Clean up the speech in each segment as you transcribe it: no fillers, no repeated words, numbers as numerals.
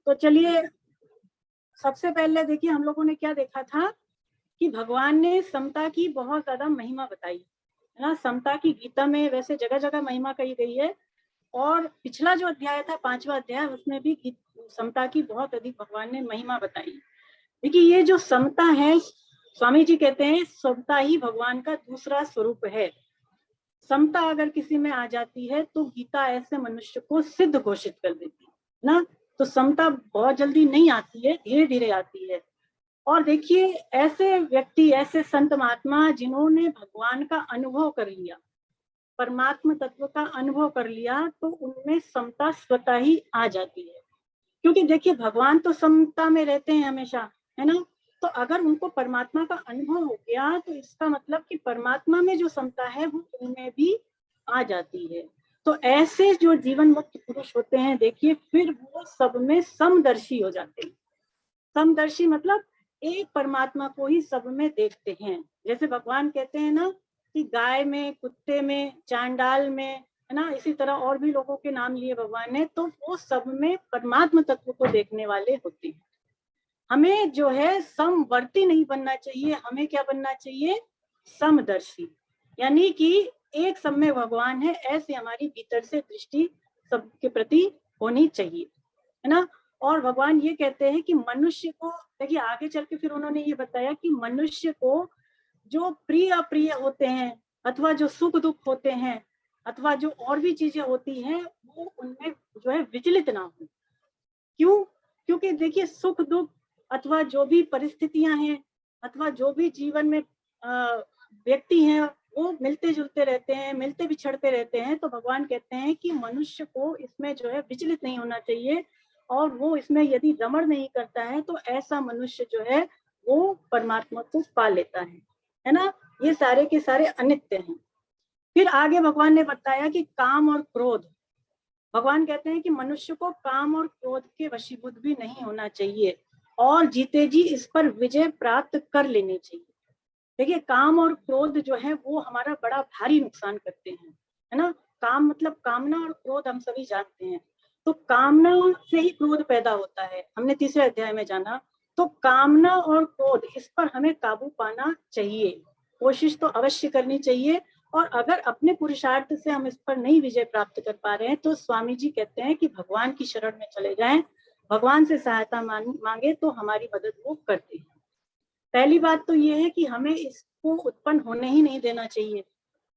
तो चलिए सबसे पहले देखिए हम लोगों ने क्या देखा था कि भगवान ने समता की बहुत ज्यादा महिमा बताई है ना। समता की गीता में वैसे जगह जगह महिमा कही गई है, और पिछला जो अध्याय था 5वां अध्याय उसमें भी समता की बहुत अधिक भगवान ने महिमा बताई। देखिए ये जो समता है, स्वामी जी कहते हैं समता ही भगवान का दूसरा स्वरूप है। समता अगर किसी में आ जाती है तो गीता ऐसे मनुष्य को सिद्ध घोषित कर देती है ना। तो समता बहुत जल्दी नहीं आती है, धीरे धीरे आती है। और देखिए ऐसे व्यक्ति, ऐसे संत महात्मा जिन्होंने भगवान का अनुभव कर लिया, परमात्मा तत्व का अनुभव कर लिया, तो उनमें समता स्वतः ही आ जाती है। क्योंकि देखिए भगवान तो समता में रहते हैं हमेशा, है ना। तो अगर उनको परमात्मा का अनुभव हो गया तो इसका मतलब कि परमात्मा में जो समता है वो उनमें भी आ जाती है। तो ऐसे जो जीवन मुक्त पुरुष होते हैं, देखिए फिर वो सब में समदर्शी हो जाते हैं। समदर्शी मतलब एक परमात्मा को ही सब में देखते हैं। जैसे भगवान कहते हैं ना कि गाय में, कुत्ते में, चांडाल में, है ना, इसी तरह और भी लोगों के नाम लिए भगवान ने, तो वो सब में परमात्मा तत्व को देखने वाले होते हैं। हमें जो है समवर्ती नहीं बनना चाहिए, हमें क्या बनना चाहिए, समदर्शी। यानी कि एक सब में भगवान है, ऐसे हमारी भीतर से दृष्टि सबके प्रति होनी चाहिए, है ना। और भगवान ये कहते हैं कि मनुष्य को, देखिए आगे चल के फिर उन्होंने ये बताया कि मनुष्य को जो प्रिय अप्रिय होते हैं, अथवा जो सुख दुख होते हैं, अथवा जो और भी चीजें होती हैं, वो उनमें जो है विचलित ना हो। क्यों? क्योंकि देखिए सुख दुख अथवा जो भी परिस्थितियां हैं, अथवा जो भी जीवन में व्यक्ति हैं, वो मिलते जुलते रहते हैं, मिलते बिछड़ते रहते हैं। तो भगवान कहते हैं कि मनुष्य को इसमें जो है विचलित नहीं होना चाहिए, और वो इसमें यदि रमण नहीं करता है तो ऐसा मनुष्य जो है वो परमात्मा को पा लेता है ना। ये सारे के सारे अनित्य हैं। फिर आगे भगवान ने बताया कि काम और क्रोध, भगवान कहते हैं कि मनुष्य को काम और क्रोध के वशीभूत भी नहीं होना चाहिए, और जीते जी इस पर विजय प्राप्त कर लेनी चाहिए। देखिए काम और क्रोध जो है वो हमारा बड़ा भारी नुकसान करते हैं, है ना। काम मतलब कामना, और क्रोध हम सभी जानते हैं। तो कामना से ही क्रोध पैदा होता है, हमने तीसरे अध्याय में जाना। तो कामना और क्रोध, इस पर हमें काबू पाना चाहिए, कोशिश तो अवश्य करनी चाहिए। और अगर अपने पुरुषार्थ से हम इस पर नहीं विजय प्राप्त कर पा रहे हैं तो स्वामी जी कहते हैं कि भगवान की शरण में चले जाएं, भगवान से सहायता मांगे तो हमारी मदद वो करते हैं। पहली बात तो ये है कि हमें इसको उत्पन्न होने ही नहीं देना चाहिए,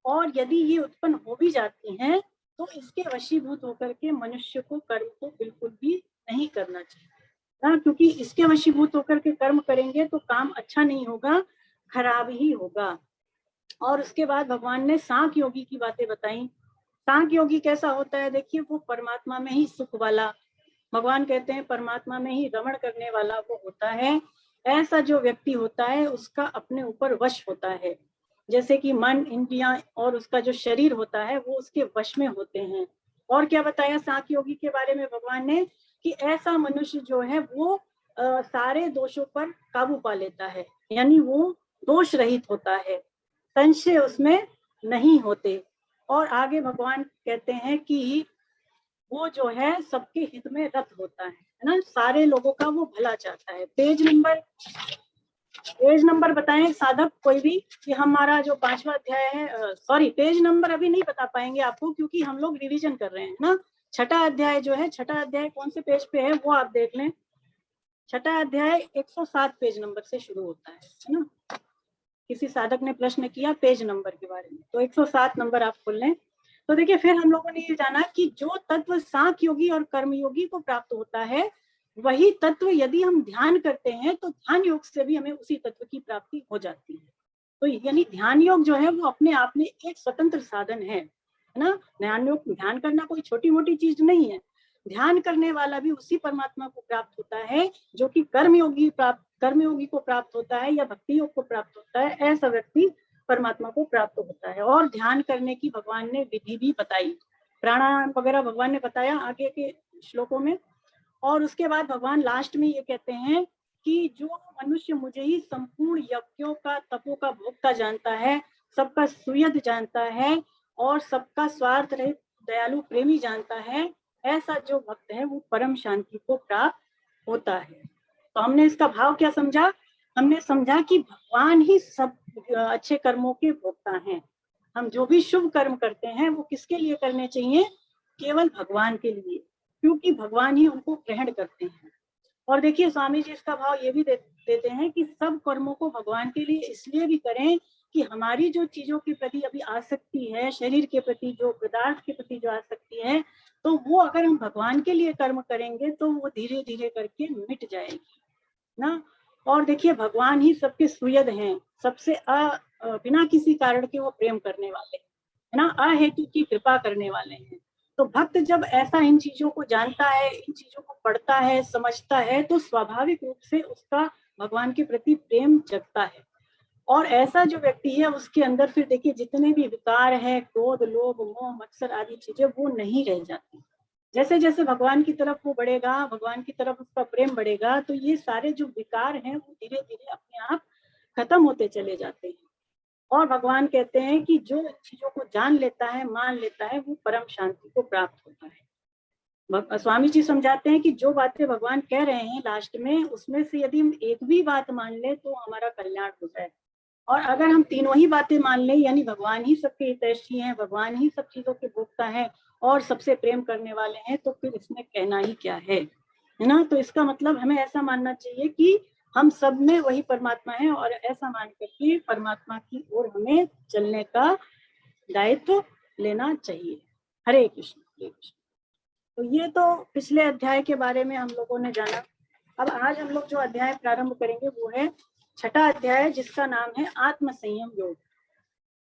और यदि ये उत्पन्न हो भी जाती हैं तो इसके वशीभूत होकर के मनुष्य को कर्म को बिल्कुल भी नहीं करना चाहिए ना। क्योंकि इसके वशीभूत होकर के कर्म करेंगे तो काम अच्छा नहीं होगा, खराब ही होगा। और उसके बाद भगवान ने सांख्य योगी की बातें बताई। सांख्य योगी कैसा होता है, देखिए वो परमात्मा में ही सुख वाला, भगवान कहते हैं परमात्मा में ही रमण करने वाला वो होता है। ऐसा जो व्यक्ति होता है उसका अपने ऊपर वश होता है, जैसे कि मन, इंद्रियां और उसका जो शरीर होता है वो उसके वश में होते हैं। और क्या बताया सांख्य योगी के बारे में भगवान ने, कि ऐसा मनुष्य जो है वो सारे दोषों पर काबू पा लेता है, यानी वो दोष रहित होता है, संशय उसमें नहीं होते। और आगे भगवान कहते हैं कि वो जो है सबके हित में रत होता है ना, सारे लोगों का वो भला चाहता है। पेज नंबर बताएं साधक कोई भी, कि हमारा जो 5वां अध्याय है, सॉरी पेज नंबर अभी नहीं बता पाएंगे आपको क्योंकि हम लोग रिवीजन कर रहे हैं ना। छठा अध्याय जो है, छठा अध्याय कौन से पेज पे है वो आप देख लें। छठा अध्याय 107 पेज नंबर से शुरू होता है ना। किसी साधक ने प्रश्न किया पेज नंबर के बारे में, तो 107 नंबर आप खोल लें। तो देखिए फिर हम लोगों ने ये जाना कि जो तत्व सांख्य योगी और कर्म योगी को प्राप्त होता है, वही तत्व यदि हम ध्यान करते हैं तो ध्यान योग से भी हमें उसी तत्व की प्राप्ति हो जाती है। तो यानी ध्यान योग जो है वो अपने आप में एक स्वतंत्र साधन है ना। ध्यान योग, ध्यान करना कोई छोटी मोटी चीज नहीं है। ध्यान करने वाला भी उसी परमात्मा को प्राप्त होता है जो कि कर्मयोगी को प्राप्त होता है, या भक्ति योग को प्राप्त होता है। ऐसा व्यक्ति परमात्मा को प्राप्त होता है। और ध्यान करने की भगवान ने विधि भी बताई, प्राणायाम वगैरह भगवान ने बताया आगे के श्लोकों में। और उसके बाद भगवान लास्ट में ये कहते हैं कि जो मनुष्य मुझे ही संपूर्ण यज्ञों का, तपों का भोक्ता जानता है, सबका सुयद जानता है, और सबका स्वार्थ रहित दयालु प्रेमी जानता है, ऐसा जो भक्त है वो परम शांति को प्राप्त होता है। तो हमने इसका भाव क्या समझा? हमने समझा कि भगवान ही सब अच्छे कर्मों के भोक्ता हैं। हम जो भी शुभ कर्म करते हैं वो किसके लिए करने चाहिए? केवल भगवान के लिए, क्योंकि भगवान ही उनको ग्रहण करते हैं। और देखिए स्वामी जी इसका भाव ये भी देते हैं कि सब कर्मों को भगवान के लिए इसलिए भी करें कि हमारी जो चीजों के प्रति अभी आसक्ति है, शरीर के प्रति जो पदार्थ के प्रति जो आसक्ति है, तो वो अगर हम भगवान के लिए कर्म करेंगे तो वो धीरे धीरे करके मिट जाएगी ना। और देखिए भगवान ही सबके सुहृद हैं, सबसे बिना किसी कारण के वो प्रेम करने वाले है ना, अहेतु की कृपा करने वाले हैं। तो भक्त जब ऐसा इन चीजों को जानता है, इन चीजों को पढ़ता है, समझता है, तो स्वाभाविक रूप से उसका भगवान के प्रति प्रेम जगता है। और ऐसा जो व्यक्ति है उसके अंदर फिर देखिए जितने भी विकार है, क्रोध, लोभ, मोह, मत्सर आदि चीजें वो नहीं रह जाती। जैसे जैसे भगवान की तरफ वो बढ़ेगा, भगवान की तरफ उसका प्रेम बढ़ेगा, तो ये सारे जो विकार हैं वो धीरे धीरे अपने आप खत्म होते चले जाते हैं। और भगवान कहते हैं कि जो चीजों को जान लेता है, मान लेता है, वो परम शांति को प्राप्त होता है। स्वामी जी समझाते हैं कि जो बातें भगवान कह रहे हैं लास्ट में, उसमें से यदि हम एक भी बात मान ले तो हमारा कल्याण हो जाए। और अगर हम तीनों ही बातें मान लें, यानी भगवान ही सबके हितैषी हैं, भगवान ही सब चीजों के भोक्ता हैं और सबसे प्रेम करने वाले हैं, तो फिर इसमें कहना ही क्या है ना। तो इसका मतलब हमें ऐसा मानना चाहिए कि हम सब में वही परमात्मा है, और ऐसा मान करके परमात्मा की ओर हमें चलने का दायित्व लेना चाहिए। हरे कृष्ण हरे कृष्ण। तो ये तो पिछले अध्याय के बारे में हम लोगों ने जाना। अब आज हम लोग जो अध्याय प्रारंभ करेंगे वो है छठा अध्याय, जिसका नाम है आत्म संयम योग।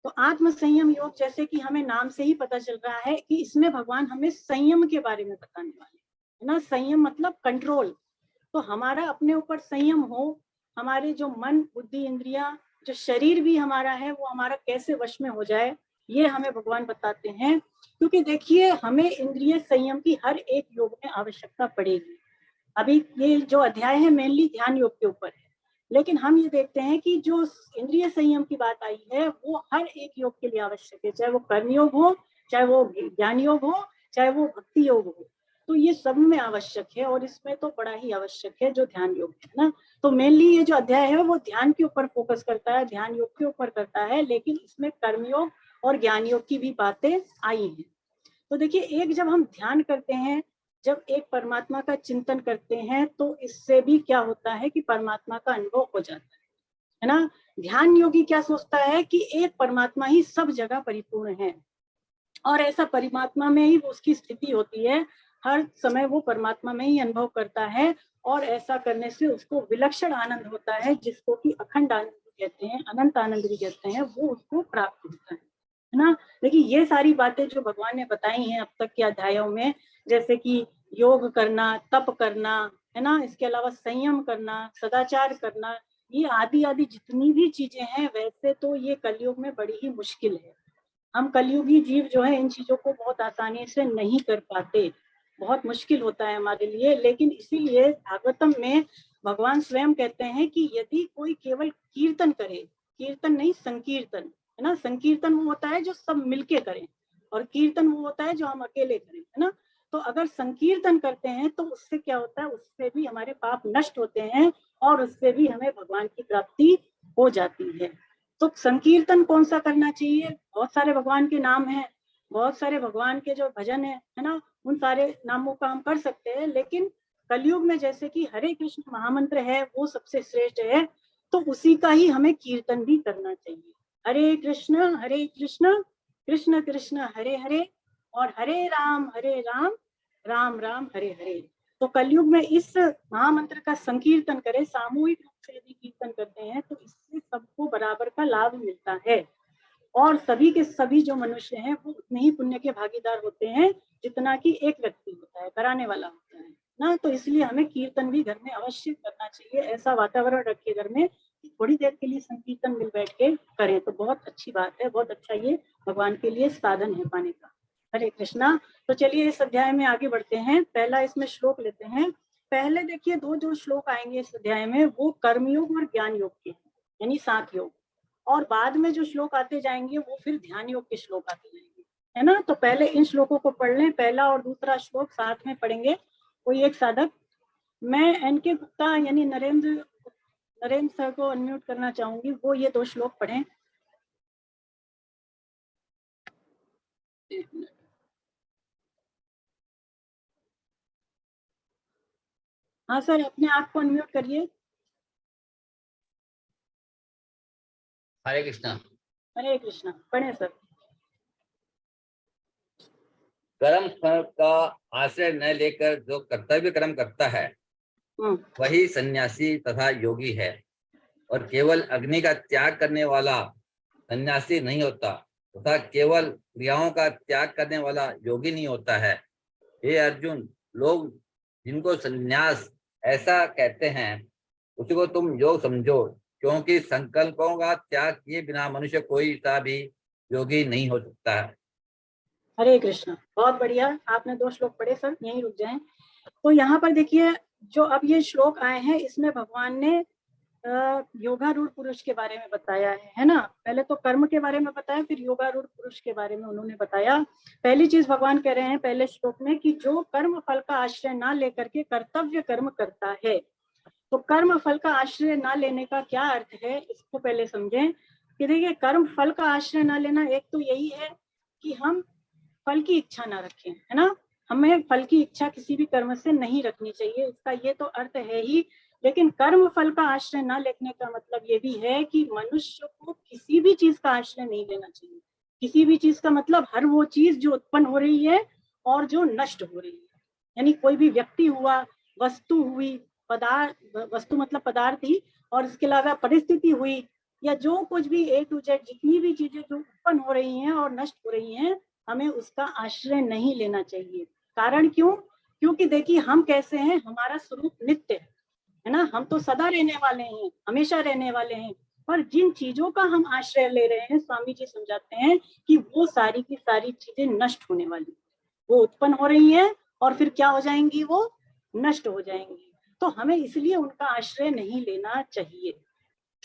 तो आत्म संयम योग, जैसे कि हमें नाम से ही पता चल रहा है कि इसमें भगवान हमें संयम के बारे में बताने वाले है ना। संयम मतलब कंट्रोल। तो हमारा अपने ऊपर संयम हो, हमारे जो मन, बुद्धि, इंद्रियां, जो शरीर भी हमारा है वो हमारा कैसे वश में हो जाए, ये हमें भगवान बताते हैं। क्योंकि देखिए हमें इंद्रिय संयम की हर एक योग में आवश्यकता पड़ेगी। अभी ये जो अध्याय है मेनली ध्यान योग के ऊपर है, लेकिन हम ये देखते हैं कि जो इंद्रिय संयम की बात आई है वो हर एक योग के लिए आवश्यक है, चाहे वो कर्म योग हो, चाहे वो ज्ञान योग हो, चाहे वो भक्ति योग हो। तो ये सब में आवश्यक है, और इसमें तो बड़ा ही आवश्यक है जो ध्यान योग है ना। तो मेनली ये जो अध्याय है वो ध्यान के ऊपर फोकस करता है, ध्यान योग के ऊपर करता है, लेकिन इसमें कर्म योग और ज्ञान योग की भी बातें आई हैं। तो देखिए एक जब हम ध्यान करते हैं, जब एक परमात्मा का चिंतन करते हैं, तो इससे भी क्या होता है कि परमात्मा का अनुभव हो जाता है ना। ध्यान योगी क्या सोचता है कि एक परमात्मा ही सब जगह परिपूर्ण है, और ऐसा परमात्मा में ही उसकी स्थिति होती है, हर समय वो परमात्मा में ही अनुभव करता है, और ऐसा करने से उसको विलक्षण आनंद होता है, जिसको कि अखंड आनंद भी कहते हैं, अनंत आनंद भी कहते हैं, वो उसको प्राप्त होता है ना। देखिए ये सारी बातें जो भगवान ने बताई हैं अब तक के अध्यायों में, जैसे कि योग करना, तप करना है ना, इसके अलावा संयम करना, सदाचार करना, ये आदि आदि जितनी भी चीजें हैं, वैसे तो ये कलयुग में बड़ी ही मुश्किल है। हम कलयुगी जीव जो है इन चीजों को बहुत आसानी से नहीं कर पाते, बहुत मुश्किल होता है हमारे लिए। लेकिन इसीलिए भागवतम में भगवान स्वयं कहते हैं कि यदि कोई केवल कीर्तन करे, कीर्तन नहीं संकीर्तन है ना, संकीर्तन वो होता है जो सब मिलके करें, और कीर्तन वो होता है जो हम अकेले करें है ना। तो अगर संकीर्तन करते हैं तो उससे क्या होता है, उससे भी हमारे पाप नष्ट होते हैं, और उससे भी हमें भगवान की प्राप्ति हो जाती है। तो संकीर्तन कौन सा करना चाहिए? बहुत सारे भगवान के नाम हैं, बहुत सारे भगवान के जो भजन है ना, उन सारे नामों का हम कर सकते हैं। लेकिन कलयुग में जैसे कि हरे कृष्ण महामंत्र है वो सबसे श्रेष्ठ है, तो उसी का ही हमें कीर्तन भी करना चाहिए। हरे कृष्ण कृष्ण कृष्ण हरे हरे, और हरे राम राम राम हरे हरे। तो कलयुग में इस महामंत्र का संकीर्तन करें, सामूहिक रूप से यदि कीर्तन करते हैं, तो इससे सबको बराबर का लाभ मिलता है, और सभी के सभी जो मनुष्य हैं वो उतने ही पुण्य के भागीदार होते हैं जितना कि एक व्यक्ति होता है, कराने वाला होता है ना। तो इसलिए हमें कीर्तन भी घर में अवश्य करना चाहिए, ऐसा वातावरण रखिए घर में कि थोड़ी देर के लिए संकीर्तन मिल बैठ के करें, तो बहुत अच्छी बात है, बहुत अच्छा ये भगवान के लिए साधन है पाने का। हरे कृष्णा। तो चलिए इस अध्याय में आगे बढ़ते हैं। पहला इसमें श्लोक लेते हैं। पहले देखिए दो जो श्लोक आएंगे इस अध्याय में वो कर्मयोग और ज्ञान योग के, यानी 7 योग, और बाद में जो श्लोक आते जाएंगे वो फिर ध्यान योग के श्लोक आते जाएंगे, है ना। तो पहले इन श्लोकों को पढ़ लें, पहला और दूसरा श्लोक साथ में पढ़ेंगे। कोई एक साधक मैं एनके गुप्ता यानी नरेंद्र सर को अनम्यूट करना चाहूंगी, वो ये 2 श्लोक पढ़ें। हाँ सर, अपने आप को अनम्यूट करिए। हरे कृष्णा। हरे कृष्णा, पढ़े सर। कर्म फल का आश्रय न लेकर जो कर्तव्य कर्म करता है वही सन्यासी तथा योगी है, और केवल अग्नि का त्याग करने वाला सन्यासी नहीं होता तथा केवल क्रियाओं का त्याग करने वाला योगी नहीं होता है। हे अर्जुन, लोग जिनको सन्यास ऐसा कहते हैं उसी को तुम योग समझो, क्योंकि संकल्पों का त्याग किए बिना मनुष्य कोई सा भी योगी नहीं हो सकता है। हरे कृष्णा, बहुत बढ़िया, आपने 2 श्लोक पढ़े सर, यहीं रुक जाएं। तो यहाँ पर देखिए, जो अब ये श्लोक आए हैं, इसमें भगवान ने योगारूढ़ पुरुष के बारे में बताया है ना। पहले तो कर्म के बारे में बताया, फिर योगारूढ़ पुरुष के बारे में उन्होंने बताया। पहली चीज भगवान कह रहे हैं पहले श्लोक में कि जो कर्म फल का आश्रय ना लेकर के कर्तव्य कर्म करता है। तो कर्म फल का आश्रय ना लेने का क्या अर्थ है, इसको पहले समझें। कि देखिए, कर्म फल का आश्रय ना लेना, एक तो यही है कि हम फल की इच्छा ना रखें, है ना। हमें फल की इच्छा किसी भी कर्म से नहीं रखनी चाहिए, इसका ये तो अर्थ है ही। लेकिन कर्म फल का आश्रय ना लेने का मतलब ये भी है कि मनुष्य को किसी भी चीज का आश्रय नहीं लेना चाहिए। किसी भी चीज का मतलब हर वो चीज जो उत्पन्न हो रही है और जो नष्ट हो रही है, यानी कोई भी व्यक्ति हुआ, वस्तु हुई, पदार्थ, वस्तु मतलब पदार्थ ही, और इसके अलावा परिस्थिति हुई, या जो कुछ भी A to Z जितनी भी चीजें जो उत्पन्न हो रही हैं और नष्ट हो रही हैं, हमें उसका आश्रय नहीं लेना चाहिए। कारण क्यों? क्योंकि देखिए, हम कैसे हैं, हमारा स्वरूप नित्य है ना। हम तो सदा रहने वाले हैं, हमेशा रहने वाले हैं। पर जिन चीजों का हम आश्रय ले रहे हैं, स्वामी जी समझाते हैं कि वो सारी की सारी चीजें नष्ट होने वाली, वो उत्पन्न हो रही हैं और फिर क्या हो जाएंगी, वो नष्ट हो जाएंगी। तो हमें इसलिए उनका आश्रय नहीं लेना चाहिए,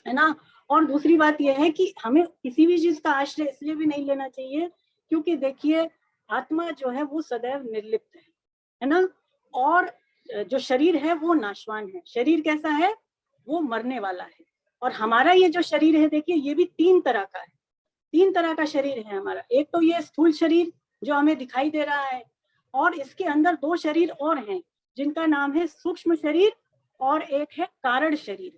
है ना। और दूसरी बात यह है कि हमें किसी भी चीज का आश्रय इसलिए भी नहीं लेना चाहिए क्योंकि देखिए, आत्मा जो है वो सदैव निर्लिप्त है ना। और जो शरीर है वो नाशवान है। शरीर कैसा है? वो मरने वाला है। और हमारा ये जो शरीर है, देखिए, ये भी 3 तरह का है। 3 तरह का शरीर है हमारा। एक तो ये स्थूल शरीर जो हमें दिखाई दे रहा है, और इसके अंदर 2 शरीर और हैं जिनका नाम है सूक्ष्म शरीर और एक है कारण शरीर।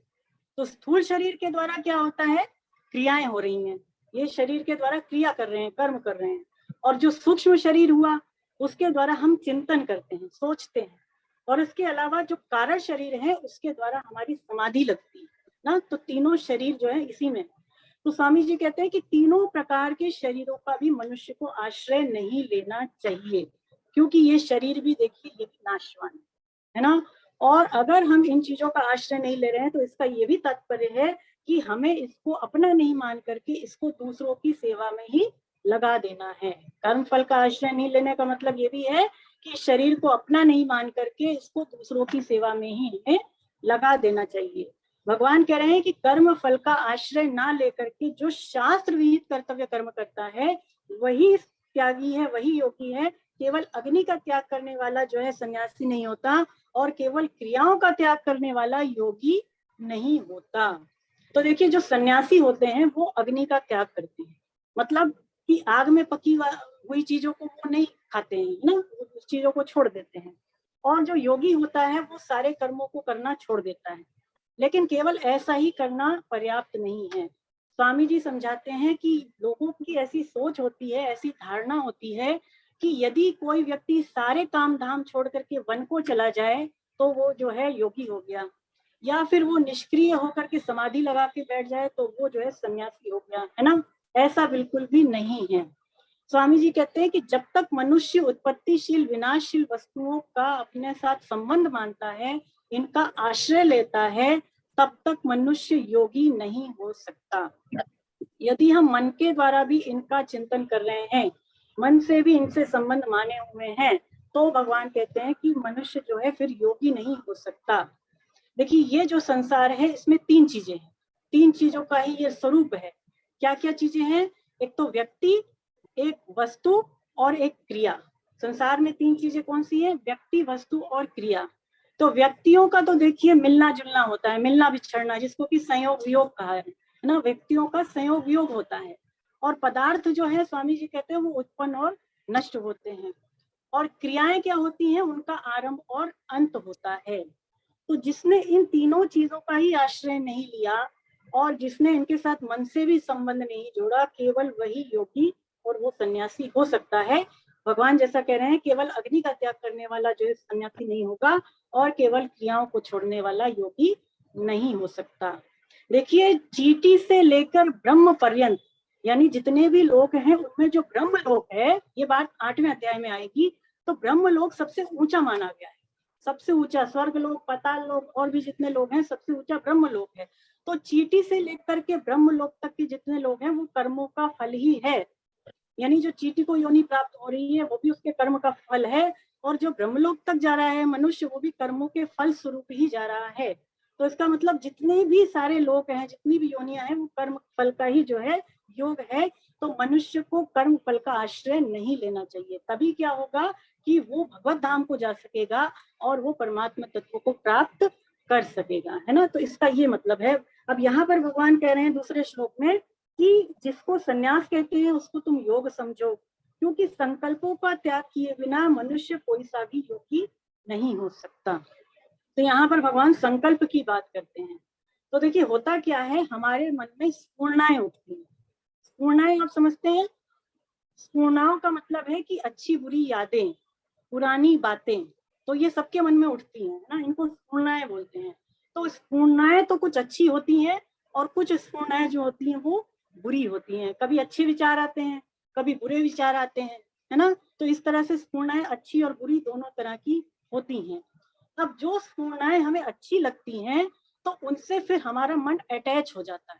तो स्थूल शरीर के द्वारा क्या होता है, क्रियाएं हो रही हैं, ये शरीर के द्वारा क्रिया कर रहे हैं, कर्म कर रहे हैं। और जो सूक्ष्म शरीर हुआ, उसके द्वारा हम चिंतन करते हैं, सोचते हैं। और इसके अलावा जो कारण शरीर है, उसके द्वारा हमारी समाधि लगती है ना। तो तीनों शरीर जो है इसी में। तो स्वामी जी कहते हैं कि तीनों प्रकार के शरीरों का भी मनुष्य को आश्रय नहीं लेना चाहिए, क्योंकि ये शरीर भी देखिए, ये भी नाशवान है ना। और अगर हम इन चीजों का आश्रय नहीं ले रहे हैं, तो इसका ये भी तात्पर्य है कि हमें इसको अपना नहीं मान करके इसको दूसरों की सेवा में ही लगा देना है। कर्म फल का आश्रय नहीं लेने का मतलब ये भी है कि शरीर को अपना नहीं मान करके इसको दूसरों की सेवा में ही हमें लगा देना चाहिए। भगवान कह रहे हैं कि कर्म फल का आश्रय ना लेकर के जो शास्त्र विहित कर्तव्य कर्म करता है, वही त्यागी है, वही योगी है। केवल अग्नि का त्याग करने वाला जो है सन्यासी नहीं होता, और केवल क्रियाओं का त्याग करने वाला योगी नहीं होता। तो देखिए, जो सन्यासी होते हैं वो अग्नि का त्याग करते हैं, मतलब कि आग में पकी हुई चीजों को वो नहीं खाते हैं ना, उस चीजों को छोड़ देते हैं। और जो योगी होता है वो सारे कर्मों को करना छोड़ देता है। लेकिन केवल ऐसा ही करना पर्याप्त नहीं है। स्वामी जी समझाते हैं कि लोगों की ऐसी सोच होती है, ऐसी धारणा होती है कि यदि कोई व्यक्ति सारे काम धाम छोड़ करके वन को चला जाए तो वो जो है योगी हो गया, या फिर वो निष्क्रिय होकर के समाधि लगा के बैठ जाए तो वो जो है सन्यासी हो गया, है ना। ऐसा बिल्कुल भी नहीं है। स्वामी जी कहते हैं कि जब तक मनुष्य उत्पत्तिशील विनाशशील वस्तुओं का अपने साथ संबंध मानता है, इनका आश्रय लेता है, तब तक मनुष्य योगी नहीं हो सकता। यदि हम मन के द्वारा भी इनका चिंतन कर रहे हैं, मन से भी इनसे संबंध माने हुए हैं, तो भगवान कहते हैं कि मनुष्य जो है फिर योगी नहीं हो सकता। देखिए, ये जो संसार है इसमें 3 चीजें हैं, 3 चीजों का ही ये स्वरूप है। क्या क्या चीजें हैं? एक तो व्यक्ति, एक वस्तु और एक क्रिया। संसार में 3 चीजें कौन सी है? व्यक्ति, वस्तु और क्रिया। तो व्यक्तियों का तो देखिए मिलना जुलना होता है, मिलना बिछड़ना, जिसको कि संयोग वियोग कहा है ना, व्यक्तियों का संयोग वियोग होता है। और पदार्थ जो है स्वामी जी कहते हैं वो उत्पन्न और नष्ट होते हैं, और क्रियाएं क्या होती हैं, उनका आरंभ और अंत होता है। तो जिसने इन तीनों चीजों का ही आश्रय नहीं लिया और जिसने इनके साथ मन से भी संबंध नहीं जोड़ा, केवल वही योगी और वो सन्यासी हो सकता है। भगवान जैसा कह रहे हैं, केवल अग्नि का त्याग करने वाला जो है सन्यासी नहीं होगा, और केवल क्रियाओं को छोड़ने वाला योगी नहीं हो सकता। देखिए, चींटी से लेकर ब्रह्म पर्यंत, यानी जितने भी लोग हैं उनमें जो ब्रह्म लोक है, ये बात 8वें अध्याय में आएगी, तो ब्रह्म लोक सबसे ऊंचा माना गया है। सबसे ऊंचा स्वर्ग लोक, पाताल लोक और भी जितने लोग हैं, सबसे ऊंचा ब्रह्म लोक है। तो चींटी से लेकर के ब्रह्म लोक तक के जितने लोग हैं वो कर्मों का फल ही है। यानी जो चींटी को योनि प्राप्त हो रही है वो भी उसके कर्म का फल है, और जो ब्रह्मलोक तक जा रहा है मनुष्य, वो भी कर्मों के फल स्वरूप ही जा रहा है। तो इसका मतलब जितने भी सारे लोग हैं, जितनी भी योनियां हैं, वो कर्म फल का ही जो है योग है। तो मनुष्य को कर्म फल का आश्रय नहीं लेना चाहिए, तभी क्या होगा कि वो भगवत धाम को जा सकेगा और वो परमात्मा तत्व को प्राप्त कर सकेगा, है ना। तो इसका ये मतलब है। अब यहाँ पर भगवान कह रहे हैं दूसरे श्लोक में कि जिसको सन्यास कहते हैं उसको तुम योग समझो, क्योंकि संकल्पों का त्याग किए बिना मनुष्य कोई सा भी योगी नहीं हो सकता। तो यहाँ पर भगवान संकल्प की बात करते हैं। तो देखिए होता क्या है, हमारे मन में स्फूर्णाएं उठती हैं। स्फूर्णाएं आप समझते हैं? स्फूर्णाओं का मतलब है कि अच्छी बुरी यादें, पुरानी बातें, तो ये सबके मन में उठती हैं ना, इनको स्फूर्णाएं बोलते हैं। तो स्फूर्णाएं तो कुछ अच्छी होती हैं और कुछ स्फूर्णाएं जो होती हैं वो बुरी होती हैं। कभी अच्छे विचार आते हैं, कभी बुरे विचार आते हैं, है ना। तो इस तरह से स्फूर्णाएं अच्छी और बुरी दोनों तरह की होती हैं। अब जो स्फूर्णाएं हमें अच्छी लगती हैं तो उनसे फिर हमारा मन अटैच हो जाता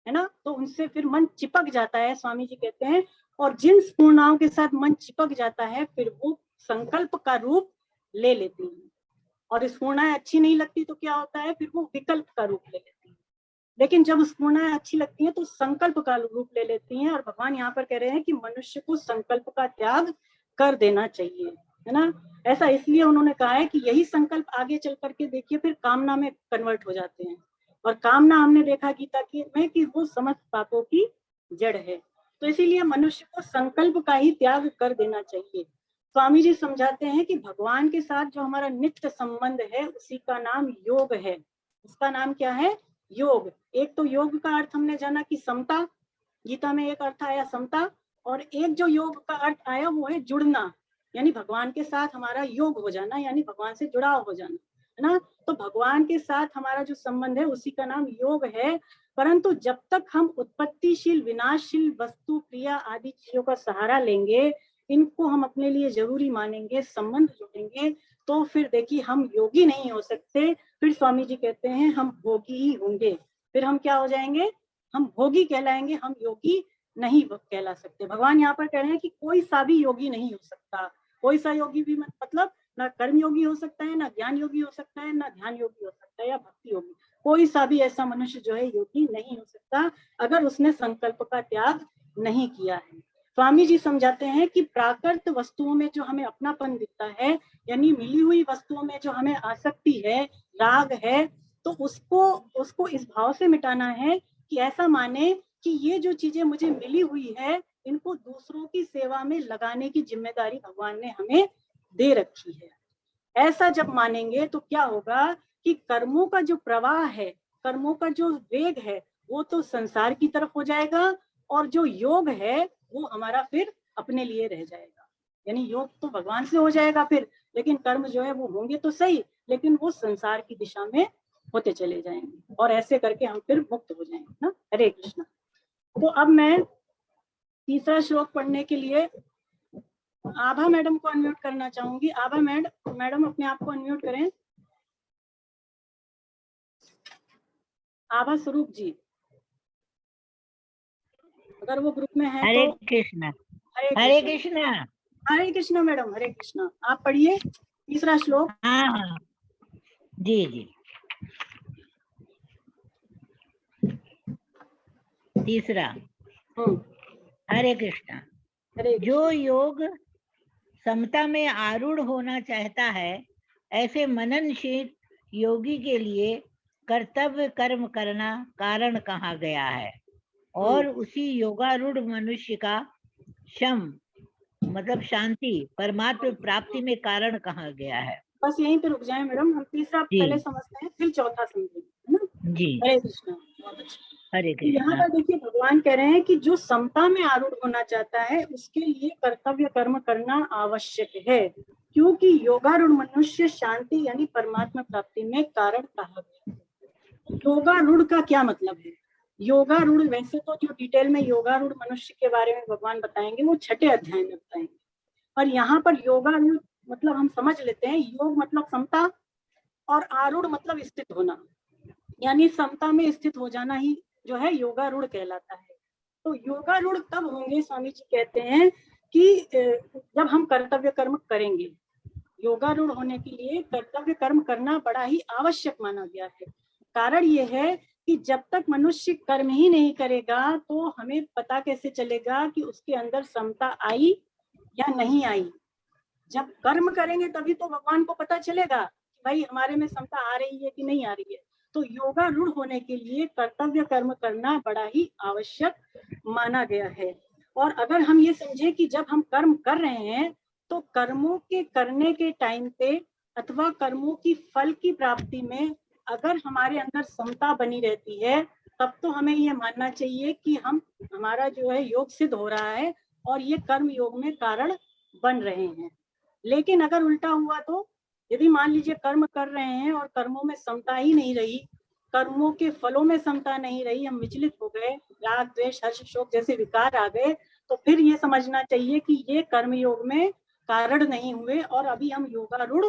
है ना, तो उनसे फिर मन चिपक जाता है, स्वामी जी कहते हैं। और जिन स्फूर्णाओं के साथ मन चिपक जाता है फिर वो संकल्प का रूप ले लेती हैं, और स्फूर्णाएं अच्छी नहीं लगती तो क्या होता है, फिर वो विकल्प का रूप ले लेती हैं। लेकिन जब स्फूर्णाएं अच्छी लगती हैं तो संकल्प का रूप ले लेती हैं। और भगवान यहाँ पर कह रहे हैं कि मनुष्य को संकल्प का त्याग कर देना चाहिए, है ना। ऐसा इसलिए उन्होंने कहा है कि यही संकल्प आगे चल करके देखिए फिर कामना में कन्वर्ट हो जाते हैं, और कामना हमने देखा गीता की में कि वो समस्त पापों की जड़ है। तो इसीलिए मनुष्य को संकल्प का ही त्याग कर देना चाहिए। स्वामी जी समझाते हैं कि भगवान के साथ जो हमारा नित्य संबंध है उसी का नाम योग है। उसका नाम क्या है? योग। एक तो योग का अर्थ हमने जाना कि समता, गीता में एक अर्थ आया समता, और एक जो योग का अर्थ आया वो है जुड़ना, यानी भगवान के साथ हमारा योग हो जाना, यानी भगवान से जुड़ाव हो जाना, है ना। तो भगवान के साथ हमारा जो संबंध है उसी का नाम योग है। परंतु जब तक हम उत्पत्तिशील विनाशशील वस्तु क्रिया आदि चीजों का सहारा लेंगे, इनको हम अपने लिए जरूरी मानेंगे, संबंध जोड़ेंगे, तो फिर देखिए हम योगी नहीं हो सकते। फिर स्वामी जी कहते हैं हम भोगी ही होंगे। फिर हम क्या हो जाएंगे? हम भोगी कहलाएंगे, हम योगी नहीं कहला सकते। भगवान यहाँ पर कह रहे हैं कि कोई सा भी योगी नहीं हो सकता। कोई सा योगी भी मतलब ना कर्म योगी हो सकता है, ना ज्ञान योगी हो सकता है, ना ध्यान योगी हो सकता है, या भक्ति योगी। कोई सा भी ऐसा मनुष्य जो है योगी नहीं हो सकता अगर उसने संकल्प का त्याग नहीं किया है। स्वामी जी समझाते हैं कि प्राकृत वस्तुओं में जो हमें अपनापन दिखता है, यानी मिली हुई वस्तुओं में जो हमें आसक्ति है, राग है, तो उसको इस भाव से मिटाना है कि ऐसा माने कि ये जो चीजें मुझे मिली हुई है इनको दूसरों की सेवा में लगाने की जिम्मेदारी भगवान ने हमें दे रखी है। ऐसा जब मानेंगे तो क्या होगा कि कर्मों का जो प्रवाह है, कर्मों का जो वेग है, वो तो संसार की तरफ हो जाएगा, और जो योग है वो हमारा फिर अपने लिए रह जाएगा। यानी योग तो भगवान से हो जाएगा फिर, लेकिन कर्म जो है वो होंगे तो सही, लेकिन वो संसार की दिशा में होते चले जाएंगे, और ऐसे करके हम फिर मुक्त हो जाएंगे ना। हरे कृष्णा। तो अब मैं तीसरा श्लोक पढ़ने के लिए आभा मैडम को अनम्यूट करना चाहूंगी। आभा मैडम अपने आप को अनम्यूट करें। आभा स्वरूप जी, अगर वो ग्रुप में है हरे तो। कृष्णा। हरे कृष्णा। हरे कृष्णा मैडम, हरे कृष्णा। आप पढ़िए तीसरा श्लोक। हाँ जी जी। तीसरा। हरे कृष्णा। जो योग समता में आरूढ़ होना चाहता है ऐसे मननशील योगी के लिए कर्तव्य कर्म करना कारण कहा गया है और उसी योगारूढ़ मनुष्य का शम मतलब शांति परमात्म प्राप्ति में कारण कहा गया है। बस यहीं पे रुक जाए मैडम, हम तीसरा पहले समझते हैं फिर चौथा समझेंगे, है ना? जी, हरे कृष्ण। बहुत अच्छा। हरे तो यहाँ कृष्णा। पर देखिए भगवान कह रहे हैं कि जो समता में आरूढ़ होना चाहता है उसके लिए कर्तव्य कर्म करना आवश्यक है, क्योंकि योगारूढ़ मनुष्य शांति यानी परमात्मा प्राप्ति में कारण कहा गया है। योगारूढ़ का क्या मतलब है? योगारूढ़ वैसे तो जो डिटेल में योगारूढ़ मनुष्य के बारे में भगवान बताएंगे वो 6ठे अध्याय में बताएंगे, और यहाँ पर योगारूढ़ मतलब हम समझ लेते हैं, योग मतलब समता और आरूढ़ मतलब स्थित होना, यानी समता में स्थित हो जाना ही जो है योगारूढ़ कहलाता है। तो योगारूढ़ तब होंगे, स्वामी जी कहते हैं कि जब हम कर्तव्य कर्म करेंगे। योगारूढ़ होने के लिए कर्तव्य कर्म करना बड़ा ही आवश्यक माना गया है। कारण ये है कि जब तक मनुष्य कर्म ही नहीं करेगा तो हमें पता कैसे चलेगा कि उसके अंदर समता आई या नहीं आई। जब कर्म करेंगे तभी तो भगवान को पता चलेगा कि भाई हमारे में समता आ रही है कि नहीं आ रही है। तो योगारूढ़ होने के लिए कर्तव्य कर्म करना बड़ा ही आवश्यक माना गया है। और अगर हम ये समझे कि जब हम कर्म कर रहे हैं तो कर्मों के करने के टाइम पे अथवा कर्मों की फल की प्राप्ति में अगर हमारे अंदर समता बनी रहती है तब तो हमें ये मानना चाहिए कि हमारा जो है योग सिद्ध हो रहा है और ये कर्म योग में कारण बन रहे हैं। लेकिन अगर उल्टा हुआ तो यदि मान लीजिए कर्म कर रहे हैं और कर्मों में समता ही नहीं रही, कर्मों के फलों में समता नहीं रही, हम विचलित हो गए, राग द्वेष हर्ष शोक जैसे विकार आ गए, तो फिर ये समझना चाहिए कि ये कर्म योग में कारण नहीं हुए और अभी हम योगारूढ़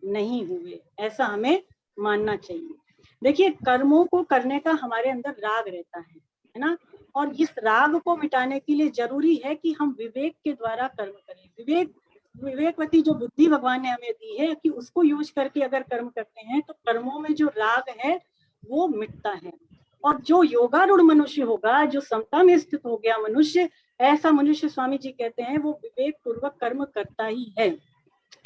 नहीं हुए, ऐसा हमें मानना चाहिए। देखिए कर्मों को करने का हमारे अंदर राग रहता है ना, और इस राग को मिटाने के लिए जरूरी है कि हम विवेक के द्वारा कर्म करें। विवेकवती जो बुद्धि भगवान ने हमें दी है कि उसको यूज करके अगर कर्म करते हैं तो कर्मों में जो राग है वो मिटता है। और जो योगारूढ़ मनुष्य होगा, जो समता में स्थित हो गया मनुष्य, ऐसा मनुष्य स्वामी जी कहते हैं वो विवेक पूर्वक कर्म करता ही है।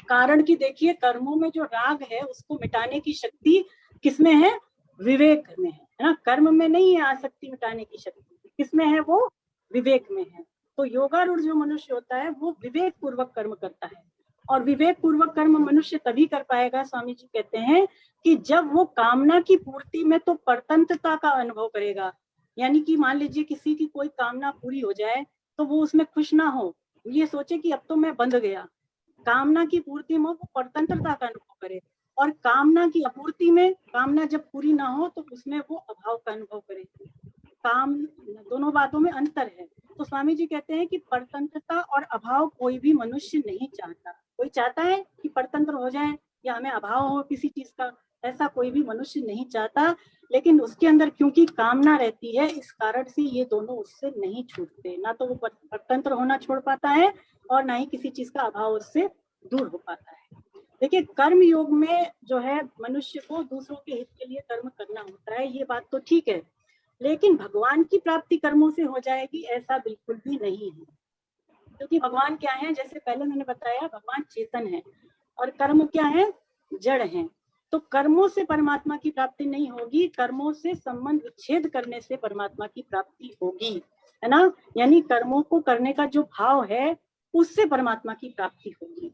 कारण कि देखिए कर्मों में जो राग है उसको मिटाने की शक्ति किसमें है? विवेक में है ना। कर्म में नहीं है आसक्ति मिटाने की शक्ति, किसमें है? वो विवेक में है। तो योगारूढ़ जो मनुष्य होता है वो विवेक पूर्वक कर्म करता है, और विवेक पूर्वक कर्म मनुष्य तभी कर पाएगा, स्वामी जी कहते हैं, कि जब वो कामना की पूर्ति में तो परतंत्रता का अनुभव करेगा। यानी कि मान लीजिए किसी की कोई कामना पूरी हो जाए तो वो उसमें खुश ना हो, ये सोचे कि अब तो मैं बंध गया। कामना की पूर्ति में वो परतंत्रता का अनुभव करे, और कामना की अपूर्ति में, कामना जब पूरी ना हो तो उसमें वो अभाव का अनुभव करे। काम दोनों बातों में अंतर है। तो स्वामी जी कहते हैं कि परतंत्रता और अभाव कोई भी मनुष्य नहीं चाहता। कोई चाहता है कि परतंत्र हो जाए या हमें अभाव हो किसी चीज का? ऐसा कोई भी मनुष्य नहीं चाहता, लेकिन उसके अंदर क्योंकि कामना रहती है इस कारण से ये दोनों उससे नहीं छूटते। ना तो वो परतंत्र होना छोड़ पाता है और ना ही किसी चीज का अभाव उससे दूर हो पाता है। देखिए कर्म योग में जो है मनुष्य को दूसरों के हित के लिए कर्म करना होता है, ये बात तो ठीक है, लेकिन भगवान की प्राप्ति कर्मों से हो जाएगी ऐसा बिल्कुल भी नहीं है। क्योंकि भगवान क्या है, जैसे पहले मैंने बताया, भगवान चेतन है और कर्म क्या है? जड़ है। तो कर्मों से परमात्मा की प्राप्ति नहीं होगी, कर्मों से संबंध विच्छेद करने से परमात्मा की प्राप्ति होगी, है ना। यानी कर्मों को करने का जो भाव है उससे परमात्मा की प्राप्ति होगी।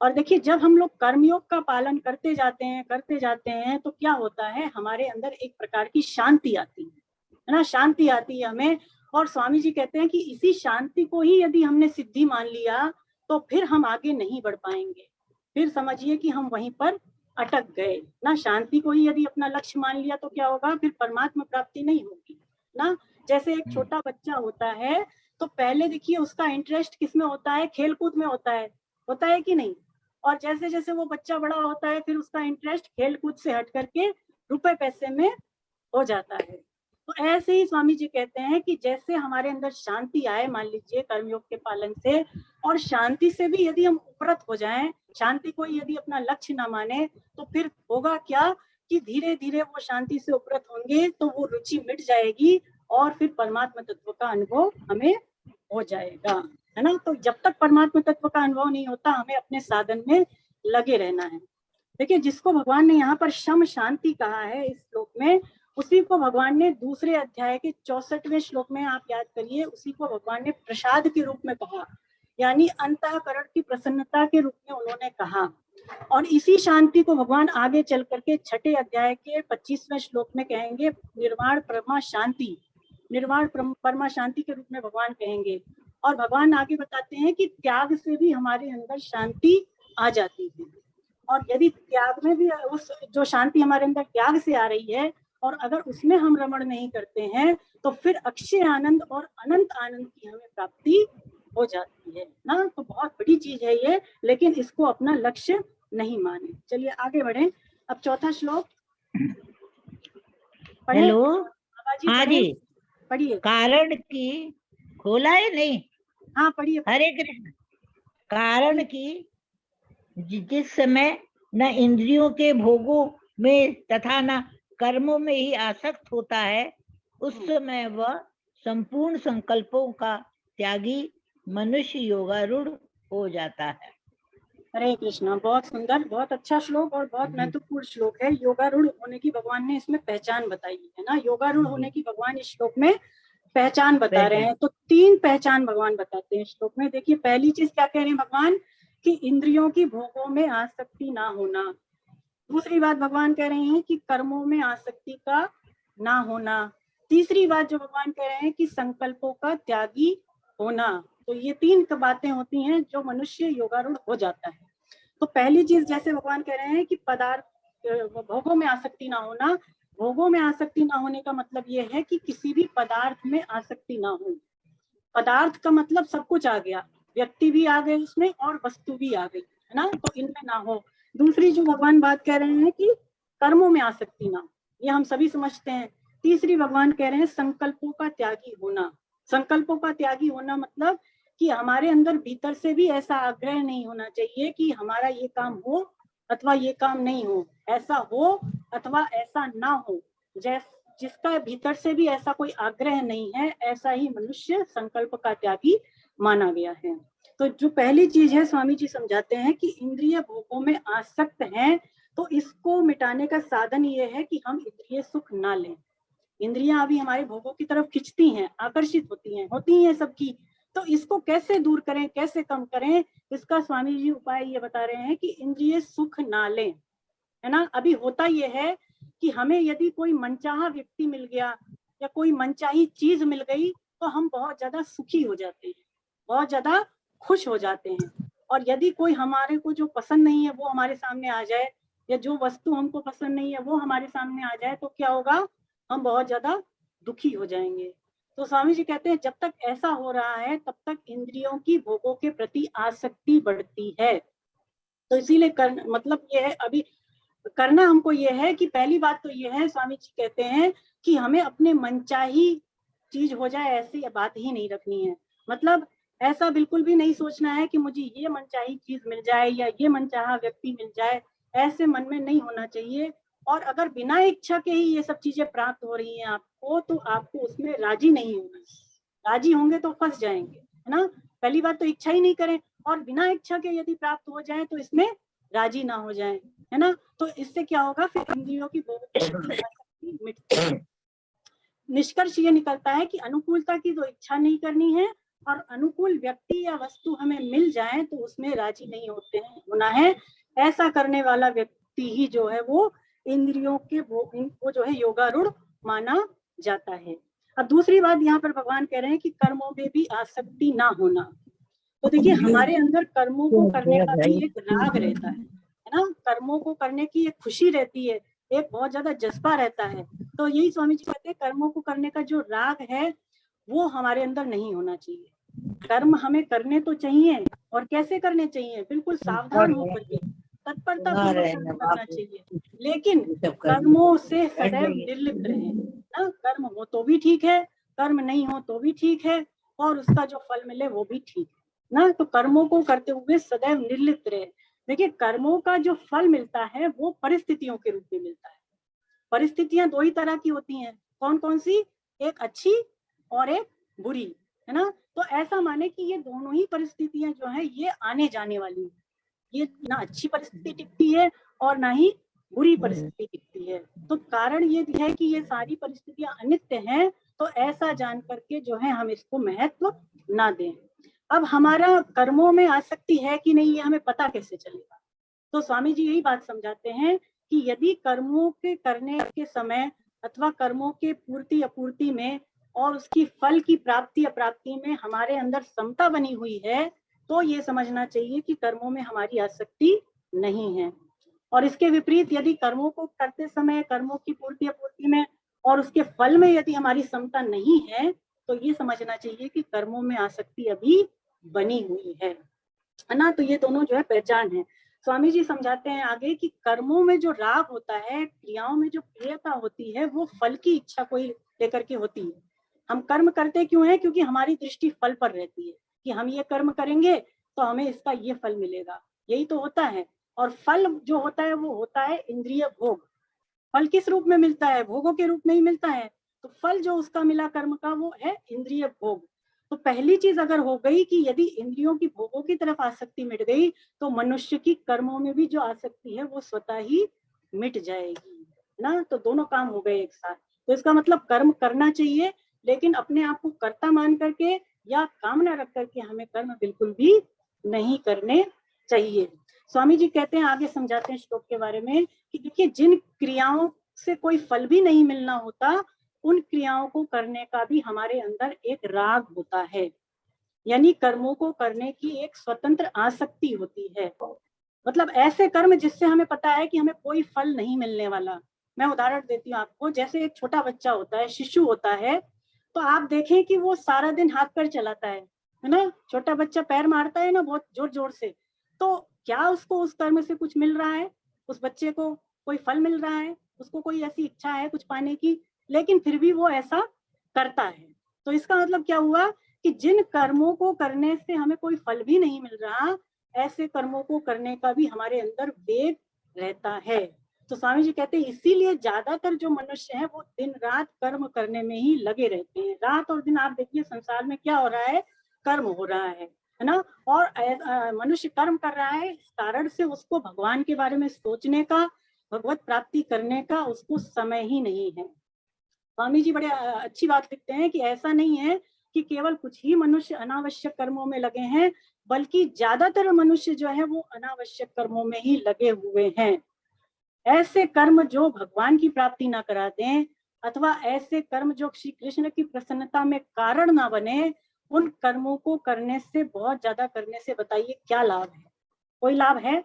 और देखिए जब हम लोग कर्मयोग का पालन करते जाते हैं तो क्या होता है, हमारे अंदर एक प्रकार की शांति आती है ना, शांति आती है हमें। और स्वामी जी कहते हैं कि इसी शांति को ही यदि हमने सिद्धि मान लिया तो फिर हम आगे नहीं बढ़ पाएंगे, फिर समझिए कि हम वहीं पर अटक गए ना। शांति को ही यदि अपना लक्ष्य मान लिया तो क्या होगा, फिर परमात्मा प्राप्ति नहीं होगी ना। जैसे एक छोटा बच्चा होता है तो पहले देखिए उसका इंटरेस्ट किसमें होता है? खेल कूद में होता है कि नहीं? और जैसे जैसे वो बच्चा बड़ा होता है फिर उसका इंटरेस्ट खेल कूद से हट करके रुपए पैसे में हो जाता है। तो ऐसे ही स्वामी जी कहते हैं कि जैसे हमारे अंदर शांति आए, मान लीजिए कर्मयोग के पालन से, और शांति से भी यदि हम उपरत हो जाएं, शांति को यदि अपना लक्ष्य ना माने, तो फिर होगा क्या कि धीरे धीरे वो शांति से उपरत होंगे तो वो रुचि मिट जाएगी और फिर परमात्मा तत्व का अनुभव हमें हो जाएगा, है ना। तो जब तक परमात्मा तत्व का अनुभव नहीं होता हमें अपने साधन में लगे रहना है। देखिए जिसको भगवान ने यहाँ पर शम शांति कहा है इस श्लोक में, उसी को भगवान ने दूसरे अध्याय के 64वें श्लोक में, आप याद करिए, उसी को भगवान ने प्रसाद के रूप में कहा, यानी अंतःकरण की प्रसन्नता के रूप में उन्होंने कहा। और इसी शांति को भगवान आगे चल करके 6ठे अध्याय के 25वें श्लोक में कहेंगे निर्वाण परमा शांति, निर्वाण परमा शांति के रूप में भगवान कहेंगे। और भगवान आगे बताते हैं कि त्याग से भी हमारे अंदर शांति आ जाती है, और यदि त्याग में भी उस जो शांति हमारे अंदर त्याग से आ रही है और अगर उसमें हम रमण नहीं करते हैं तो फिर अक्षय आनंद और अनंत आनंद की हमें प्राप्ति हो जाती है ना। तो बहुत बड़ी चीज है ये, लेकिन इसको अपना लक्ष्य नहीं माने। चलिए आगे बढ़े। अब चौथा श्लोक पढ़े। हेलो, हाँ पढ़े? जी, पढ़िए। कारण की खोला है नहीं? हाँ पढ़िए। हरे कृष्ण। कारण की जिस समय न इंद्रियों के भोगों में तथा न कर्मों में ही आसक्त होता है, उस समय वह संपूर्ण संकल्पों का त्यागी मनुष्य योगारूढ़ हो जाता है। हरे कृष्णा, बहुत सुंदर, बहुत अच्छा श्लोक और बहुत महत्वपूर्ण श्लोक है। योगारूढ़ होने की भगवान ने इसमें पहचान बताई है ना। योगारूढ़ होने की भगवान इस श्लोक में पहचान बता रहे हैं। तो 3 पहचान भगवान बताते हैं श्लोक में। देखिए पहली चीज क्या कह रहे हैं भगवान, कि इंद्रियों की भोगों में आसक्ति ना होना। दूसरी बात भगवान कह रहे हैं कि कर्मों में आसक्ति का ना होना। तीसरी बात जो भगवान कह रहे हैं कि संकल्पों का त्यागी होना। तो ये 3 बातें होती हैं जो मनुष्य योगारूढ़ हो जाता है। तो पहली चीज जैसे भगवान कह रहे हैं कि पदार्थ भोगों में आसक्ति ना होना। भोगों में आसक्ति ना होने का मतलब ये है कि किसी भी पदार्थ में आसक्ति ना हो। पदार्थ का मतलब सब कुछ आ गया, व्यक्ति भी आ गए उसमें और वस्तु भी आ गई, है ना, तो इनमें ना हो। दूसरी जो भगवान बात कह रहे हैं कि कर्मों में आसक्ति ना हो, ये हम सभी समझते हैं। तीसरी भगवान कह रहे हैं संकल्पों का त्यागी होना। संकल्पों का त्यागी होना मतलब कि हमारे अंदर भीतर से भी ऐसा आग्रह नहीं होना चाहिए कि हमारा ये काम हो अथवा ये काम नहीं हो, ऐसा हो अथवा ऐसा ना हो। जिसका भीतर से भी ऐसा कोई आग्रह नहीं है, ऐसा ही मनुष्य संकल्प का त्यागी माना गया है। तो जो पहली चीज है स्वामी जी समझाते हैं कि इंद्रिय भोगों में आसक्त हैं, तो इसको मिटाने का साधन ये है कि हम इंद्रिय सुख ना लें। इंद्रियां अभी हमारे भोगों की तरफ खिंचती हैं, आकर्षित होती हैं सबकी। तो इसको कैसे दूर करें, कैसे कम करें, इसका स्वामी जी उपाय ये बता रहे हैं कि इंद्रिय सुख ना लें, है ना। अभी होता ये है कि हमें यदि कोई मनचाहा व्यक्ति मिल गया या कोई मनचाही चीज मिल गई तो हम बहुत ज्यादा सुखी हो जाते हैं, बहुत ज्यादा खुश हो जाते हैं। और यदि कोई हमारे को जो पसंद नहीं है वो हमारे सामने आ जाए, या जो वस्तु हमको पसंद नहीं है वो हमारे सामने आ जाए, तो क्या होगा, हम बहुत ज्यादा दुखी हो जाएंगे। तो स्वामी जी कहते हैं जब तक ऐसा हो रहा है तब तक इंद्रियों की भोगों के प्रति आसक्ति बढ़ती है। तो इसीलिए मतलब ये है, अभी करना हमको ये है कि पहली बात तो ये है, स्वामी जी कहते हैं कि हमें अपने मनचाही चीज हो जाए ऐसी बात ही नहीं रखनी है। मतलब ऐसा बिल्कुल भी नहीं सोचना है कि मुझे ये मनचाही चीज मिल जाए या ये मनचाहा व्यक्ति मिल जाए, ऐसे मन में नहीं होना चाहिए। और अगर बिना इच्छा के ही ये सब चीजें प्राप्त हो रही हैं आपको, तो आपको उसमें राजी नहीं होना। राजी होंगे तो फंस जाएंगे, है ना। पहली बात तो इच्छा ही नहीं करें, और बिना इच्छा के यदि प्राप्त हो जाए तो इसमें राजी ना हो जाए, है ना। तो इससे क्या होगा, फिर इंद्रियों की आसक्ति मिटती है। निष्कर्ष ये निकलता है कि अनुकूलता की तो इच्छा नहीं करनी है, और अनुकूल व्यक्ति या वस्तु हमें मिल जाए तो उसमें राजी नहीं होना है। ऐसा करने वाला व्यक्ति ही जो है वो इंद्रियों के वो जो है योगारूढ़ माना जाता है। अब दूसरी बात यहाँ पर भगवान कह रहे हैं कि कर्मों में भी आसक्ति ना होना। तो देखिए हमारे अंदर कर्मों को करने का भी एक राग रहता है ना। कर्मों को करने की एक खुशी रहती है, एक बहुत ज्यादा जज्बा रहता है। तो यही स्वामी जी कहते हैं कर्मों को करने का जो राग है वो हमारे अंदर नहीं होना चाहिए। कर्म हमें करने तो चाहिए, और कैसे करने चाहिए, बिल्कुल सावधान होकर के, तत्परता पूर्वक करना चाहिए, लेकिन कर्मों से सदैव निर्लिप्त रहे ना। कर्म हो तो भी ठीक है, कर्म नहीं हो तो भी ठीक है, और उसका जो फल मिले वो भी ठीक है ना। तो कर्मों को करते हुए सदैव निर्लिप्त रहे। देखिए कर्मों का जो फल मिलता है वो परिस्थितियों के रूप में मिलता है। परिस्थितियां 2 ही तरह की होती हैं, कौन कौन सी, एक अच्छी और एक बुरी, है ना। तो ऐसा माने कि ये दोनों ही परिस्थितियां जो है ये आने जाने वाली है। ये ना अच्छी परिस्थिति टिकती है और ना ही बुरी परिस्थिति दिखती है। तो कारण ये है कि ये सारी परिस्थितियां अनित्य हैं, तो ऐसा जान करके जो है हम इसको महत्व ना दें। अब हमारा कर्मों में आसक्ति है कि नहीं, ये हमें पता कैसे चलेगा? तो स्वामी जी यही बात समझाते हैं कि यदि कर्मों के करने के समय अथवा कर्मों के पूर्ति अपूर्ति में और उसकी फल की प्राप्ति अप्राप्ति में हमारे अंदर समता बनी हुई है, तो ये समझना चाहिए कि कर्मों में हमारी आसक्ति नहीं है। और इसके विपरीत यदि कर्मों को करते समय कर्मों की पूर्ति अपूर्ति में और उसके फल में यदि हमारी समता नहीं है, तो ये समझना चाहिए कि कर्मों में आसक्ति अभी बनी हुई है ना। तो ये दोनों जो है पहचान है। स्वामी जी समझाते हैं आगे कि कर्मों में जो राग होता है, क्रियाओं में जो प्रियता होती है, वो फल की इच्छा को लेकर के होती है। हम कर्म करते क्यों है? क्योंकि हमारी दृष्टि फल पर रहती है कि हम ये कर्म करेंगे तो हमें इसका ये फल मिलेगा, यही तो होता है। और फल जो होता है वो होता है इंद्रिय भोग। फल किस रूप में मिलता है? भोगों के रूप में ही मिलता है। तो फल जो उसका मिला कर्म का वो है इंद्रिय भोग। तो पहली चीज अगर हो गई कि यदि इंद्रियों की भोगों की तरफ आसक्ति मिट गई, तो मनुष्य की कर्मों में भी जो आसक्ति है वो स्वतः ही मिट जाएगी ना। तो दोनों काम हो गए एक साथ। तो इसका मतलब कर्म करना चाहिए, लेकिन अपने आप को कर्ता मान करके या कामना रख करके हमें कर्म बिल्कुल भी नहीं करने चाहिए। स्वामी जी कहते हैं, आगे समझाते हैं श्लोक के बारे में कि देखिए, जिन क्रियाओं से कोई फल भी नहीं मिलना होता, उन क्रियाओं को करने का भी हमारे अंदर एक राग होता है, यानी कर्मों को करने की एक स्वतंत्र आसक्ति होती है। मतलब ऐसे कर्म जिससे हमें पता है कि हमें कोई फल नहीं मिलने वाला। मैं उदाहरण देती हूँ आपको। जैसे एक छोटा बच्चा होता है, शिशु होता है, तो आप देखें कि वो सारा दिन हाथ पैर चलाता है ना। छोटा बच्चा पैर मारता है ना बहुत जोर जोर से, तो क्या उसको उस कर्म से कुछ मिल रहा है? उस बच्चे को कोई फल मिल रहा है? उसको कोई ऐसी इच्छा है कुछ पाने की? लेकिन फिर भी वो ऐसा करता है। तो इसका मतलब क्या हुआ कि जिन कर्मों को करने से हमें कोई फल भी नहीं मिल रहा, ऐसे कर्मों को करने का भी हमारे अंदर वेग रहता है। तो स्वामी जी कहते हैं इसीलिए ज्यादातर जो मनुष्य हैं वो दिन रात कर्म करने में ही लगे रहते हैं। रात और दिन आप देखिए संसार में क्या हो रहा है, कर्म हो रहा है ना। और मनुष्य कर्म कर रहा है, इस कारण से उसको भगवान के बारे में सोचने का, भगवत प्राप्ति करने का उसको समय ही नहीं है। स्वामी जी बड़े अच्छी बात लिखते हैं कि ऐसा नहीं है कि केवल कुछ ही मनुष्य अनावश्यक कर्मों में लगे हैं, बल्कि ज्यादातर मनुष्य जो है वो अनावश्यक कर्मों में ही लगे हुए हैं। ऐसे कर्म जो भगवान की प्राप्ति ना करा दें, अथवा ऐसे कर्म जो श्री कृष्ण की प्रसन्नता में कारण ना बने, उन कर्मों को करने से, बहुत ज्यादा करने से बताइए क्या लाभ है? कोई लाभ है?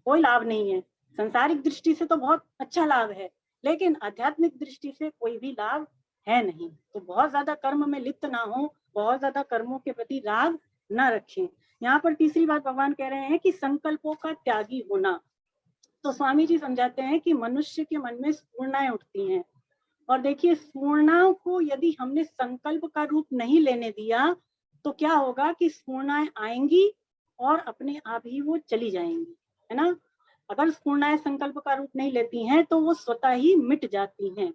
कोई लाभ नहीं है। संसारिक दृष्टि से तो बहुत अच्छा लाभ है, लेकिन आध्यात्मिक दृष्टि से कोई भी लाभ है नहीं। तो बहुत ज्यादा कर्म में लिप्त ना हो, बहुत ज्यादा कर्मों के प्रति राग ना रखें। यहाँ पर तीसरी बात भगवान कह रहे हैं कि संकल्पों का त्यागी होना। तो स्वामी जी समझाते हैं कि मनुष्य के मन में स्फूर्णाएं उठती हैं, और देखिए स्फूर्णाओं को यदि हमने संकल्प का रूप नहीं लेने दिया, तो क्या होगा कि स्फूर्णाएं आएंगी और अपने आप ही वो चली जाएंगी, है ना। अगर स्फूर्णाएं संकल्प का रूप नहीं लेती हैं तो वो स्वतः ही मिट जाती हैं।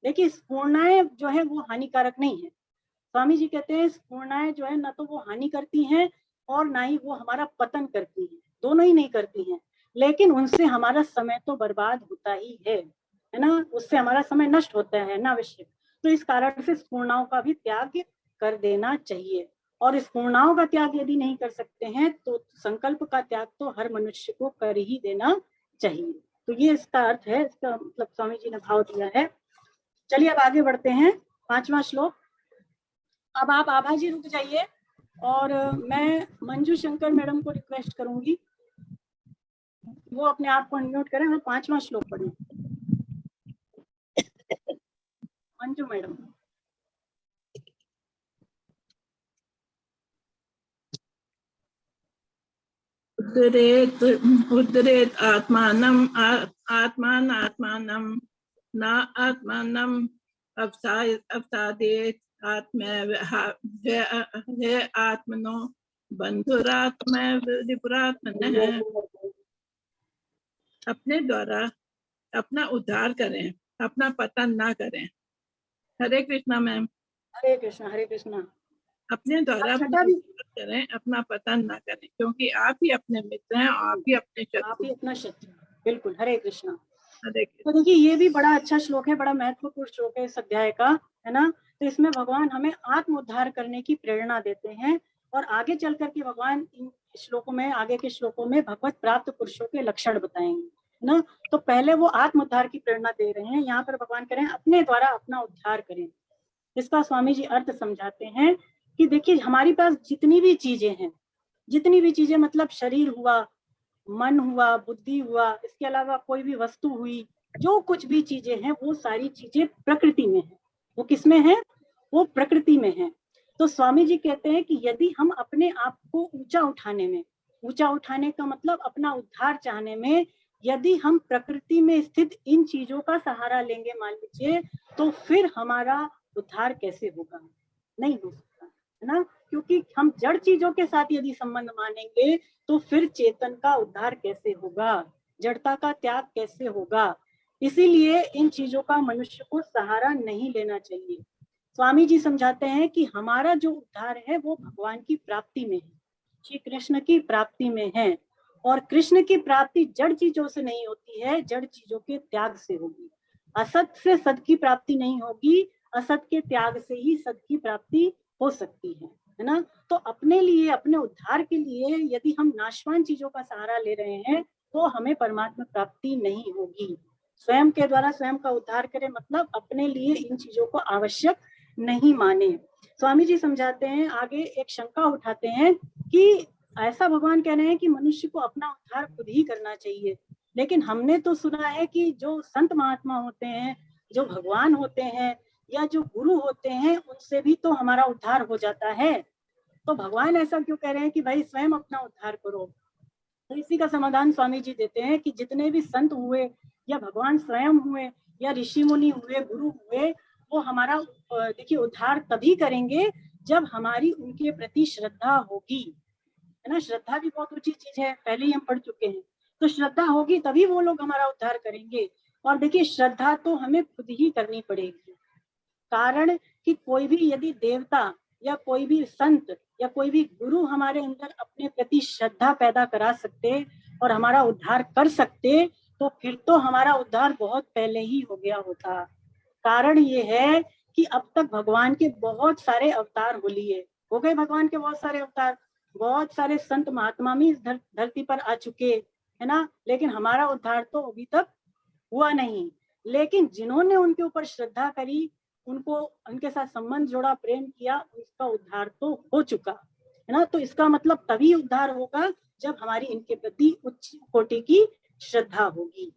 देखिए स्फूर्णाएं जो है वो हानिकारक नहीं है। स्वामी जी कहते हैं स्फूर्णाएं जो है ना तो वो हानि करती हैं और ना ही वो हमारा पतन करती हैं, दोनों ही नहीं करती हैं। लेकिन उनसे हमारा समय तो बर्बाद होता ही है ना। उससे हमारा समय नष्ट होता है ना आवश्यक। तो इस कारण से स्फूर्णाओं का भी त्याग कर देना चाहिए। और इस स्फूर्णाओं का त्याग यदि नहीं कर सकते हैं तो संकल्प का त्याग तो हर मनुष्य को कर ही देना चाहिए। तो ये इसका अर्थ है, इसका मतलब स्वामी जी ने भाव दिया है। चलिए अब आगे बढ़ते हैं। 5वां श्लोक। अब आप आभा जी रुक जाइए और मैं मंजू शंकर मैडम को रिक्वेस्ट करूंगी वो अपने आप को अनम्यूट करें और 5वां श्लोक पढ़ें। मंजू मैडम। उद्धरेत आत्मानं आत्मानं न आत्मानं अवसादेत आत्मैव हे आत्मनो बंधुरात्मैव विपुरात्मनः। अपने द्वारा अपना उद्धार करें, अपना पतन ना करें। हरे कृष्णा मैम। हरे कृष्णा हरे कृष्णा। अपने द्वारा करें, अपना पतन ना करें, क्योंकि आप ही अपने मित्र हैं, आप ही अपने शत्रु। आप ही अपना शत्रु, बिल्कुल, हरे कृष्णा। हरे तो देखिए ये भी बड़ा अच्छा श्लोक है, बड़ा महत्वपूर्ण श्लोक है इस अध्याय का, है ना। तो इसमें भगवान हमें आत्म उद्धार करने की प्रेरणा देते हैं और आगे चल करके भगवान इन श्लोकों में, आगे के श्लोकों में भगवत प्राप्त पुरुषों के लक्षण बताएंगे, है ना। तो पहले वो आत्म उद्धार की प्रेरणा दे रहे हैं, यहाँ पर भगवान कह रहे हैं अपने द्वारा अपना उद्धार करें। इसका स्वामी जी अर्थ समझाते हैं कि देखिए हमारे पास जितनी भी चीजें हैं, जितनी भी चीजें मतलब शरीर हुआ, मन हुआ, बुद्धि हुआ, इसके अलावा कोई भी वस्तु हुई, जो कुछ भी चीजें हैं वो सारी चीजें प्रकृति में है। वो किसमें है? वो प्रकृति में है। तो स्वामी जी कहते हैं कि यदि हम अपने आप को ऊंचा उठाने में, ऊंचा उठाने का मतलब अपना उद्धार चाहने में, यदि हम प्रकृति में स्थित इन चीजों का सहारा लेंगे मान लीजिए, तो फिर हमारा उद्धार कैसे होगा? नहीं हो सकता, है ना। क्योंकि हम जड़ चीजों के साथ यदि संबंध मानेंगे तो फिर चेतन का उद्धार कैसे होगा? जड़ता का त्याग कैसे होगा? इसीलिए इन चीजों का मनुष्य को सहारा नहीं लेना चाहिए। स्वामी जी समझाते हैं कि हमारा जो उद्धार है वो भगवान की प्राप्ति में है, श्री कृष्ण की प्राप्ति में है। और कृष्ण की प्राप्ति जड़ चीजों से नहीं होती है, जड़ चीजों के त्याग से होगी। असत से सत की प्राप्ति नहीं होगी, असत के त्याग से ही सत की प्राप्ति हो सकती है ना। तो अपने लिए, अपने उद्धार के लिए यदि हम नाशवान चीजों का सहारा ले रहे हैं तो हमें परमात्मा प्राप्ति नहीं होगी। स्वयं के द्वारा स्वयं का उद्धार करें मतलब अपने लिए इन चीजों को आवश्यक नहीं माने। स्वामी जी समझाते हैं, आगे एक शंका उठाते हैं कि ऐसा भगवान कह रहे हैं कि मनुष्य को अपना उद्धार खुद ही करना चाहिए, लेकिन हमने तो सुना है कि जो संत महात्मा होते हैं, जो भगवान होते हैं या जो गुरु होते हैं, उनसे भी तो हमारा उद्धार हो जाता है। तो भगवान ऐसा क्यों कह रहे हैं कि भाई स्वयं अपना उद्धार करो? तो इसी का समाधान स्वामी जी देते हैं कि जितने भी संत हुए या भगवान स्वयं हुए या ऋषि मुनि हुए, गुरु हुए, वो हमारा देखिए उद्धार तभी करेंगे जब हमारी उनके प्रति श्रद्धा होगी, है ना। श्रद्धा भी बहुत ऊंची चीज है, पहले ही हम पढ़ चुके हैं। तो श्रद्धा होगी तभी वो लोग हमारा उद्धार करेंगे। और देखिए श्रद्धा तो हमें खुद ही करनी पड़ेगी, कारण कि कोई भी यदि देवता या कोई भी संत या कोई भी गुरु हमारे अंदर अपने प्रति श्रद्धा पैदा करा सकते और हमारा उद्धार कर सकते, तो फिर तो हमारा उद्धार बहुत पहले ही हो गया होता। कारण ये है कि अब तक भगवान के बहुत सारे अवतार हो लिए, हो गए भगवान के बहुत सारे अवतार, बहुत सारे संत महात्मा भी इस धरती पर आ चुके, है ना। लेकिन हमारा उद्धार तो अभी तक हुआ नहीं। लेकिन जिन्होंने उनके ऊपर श्रद्धा करी, उनको उनके साथ संबंध जोड़ा, प्रेम किया, उसका उद्धार तो हो चुका, है ना। तो इसका मतलब तभी उद्धार होगा जब हमारी इनके प्रति उच्च कोटि की श्रद्धा होगी।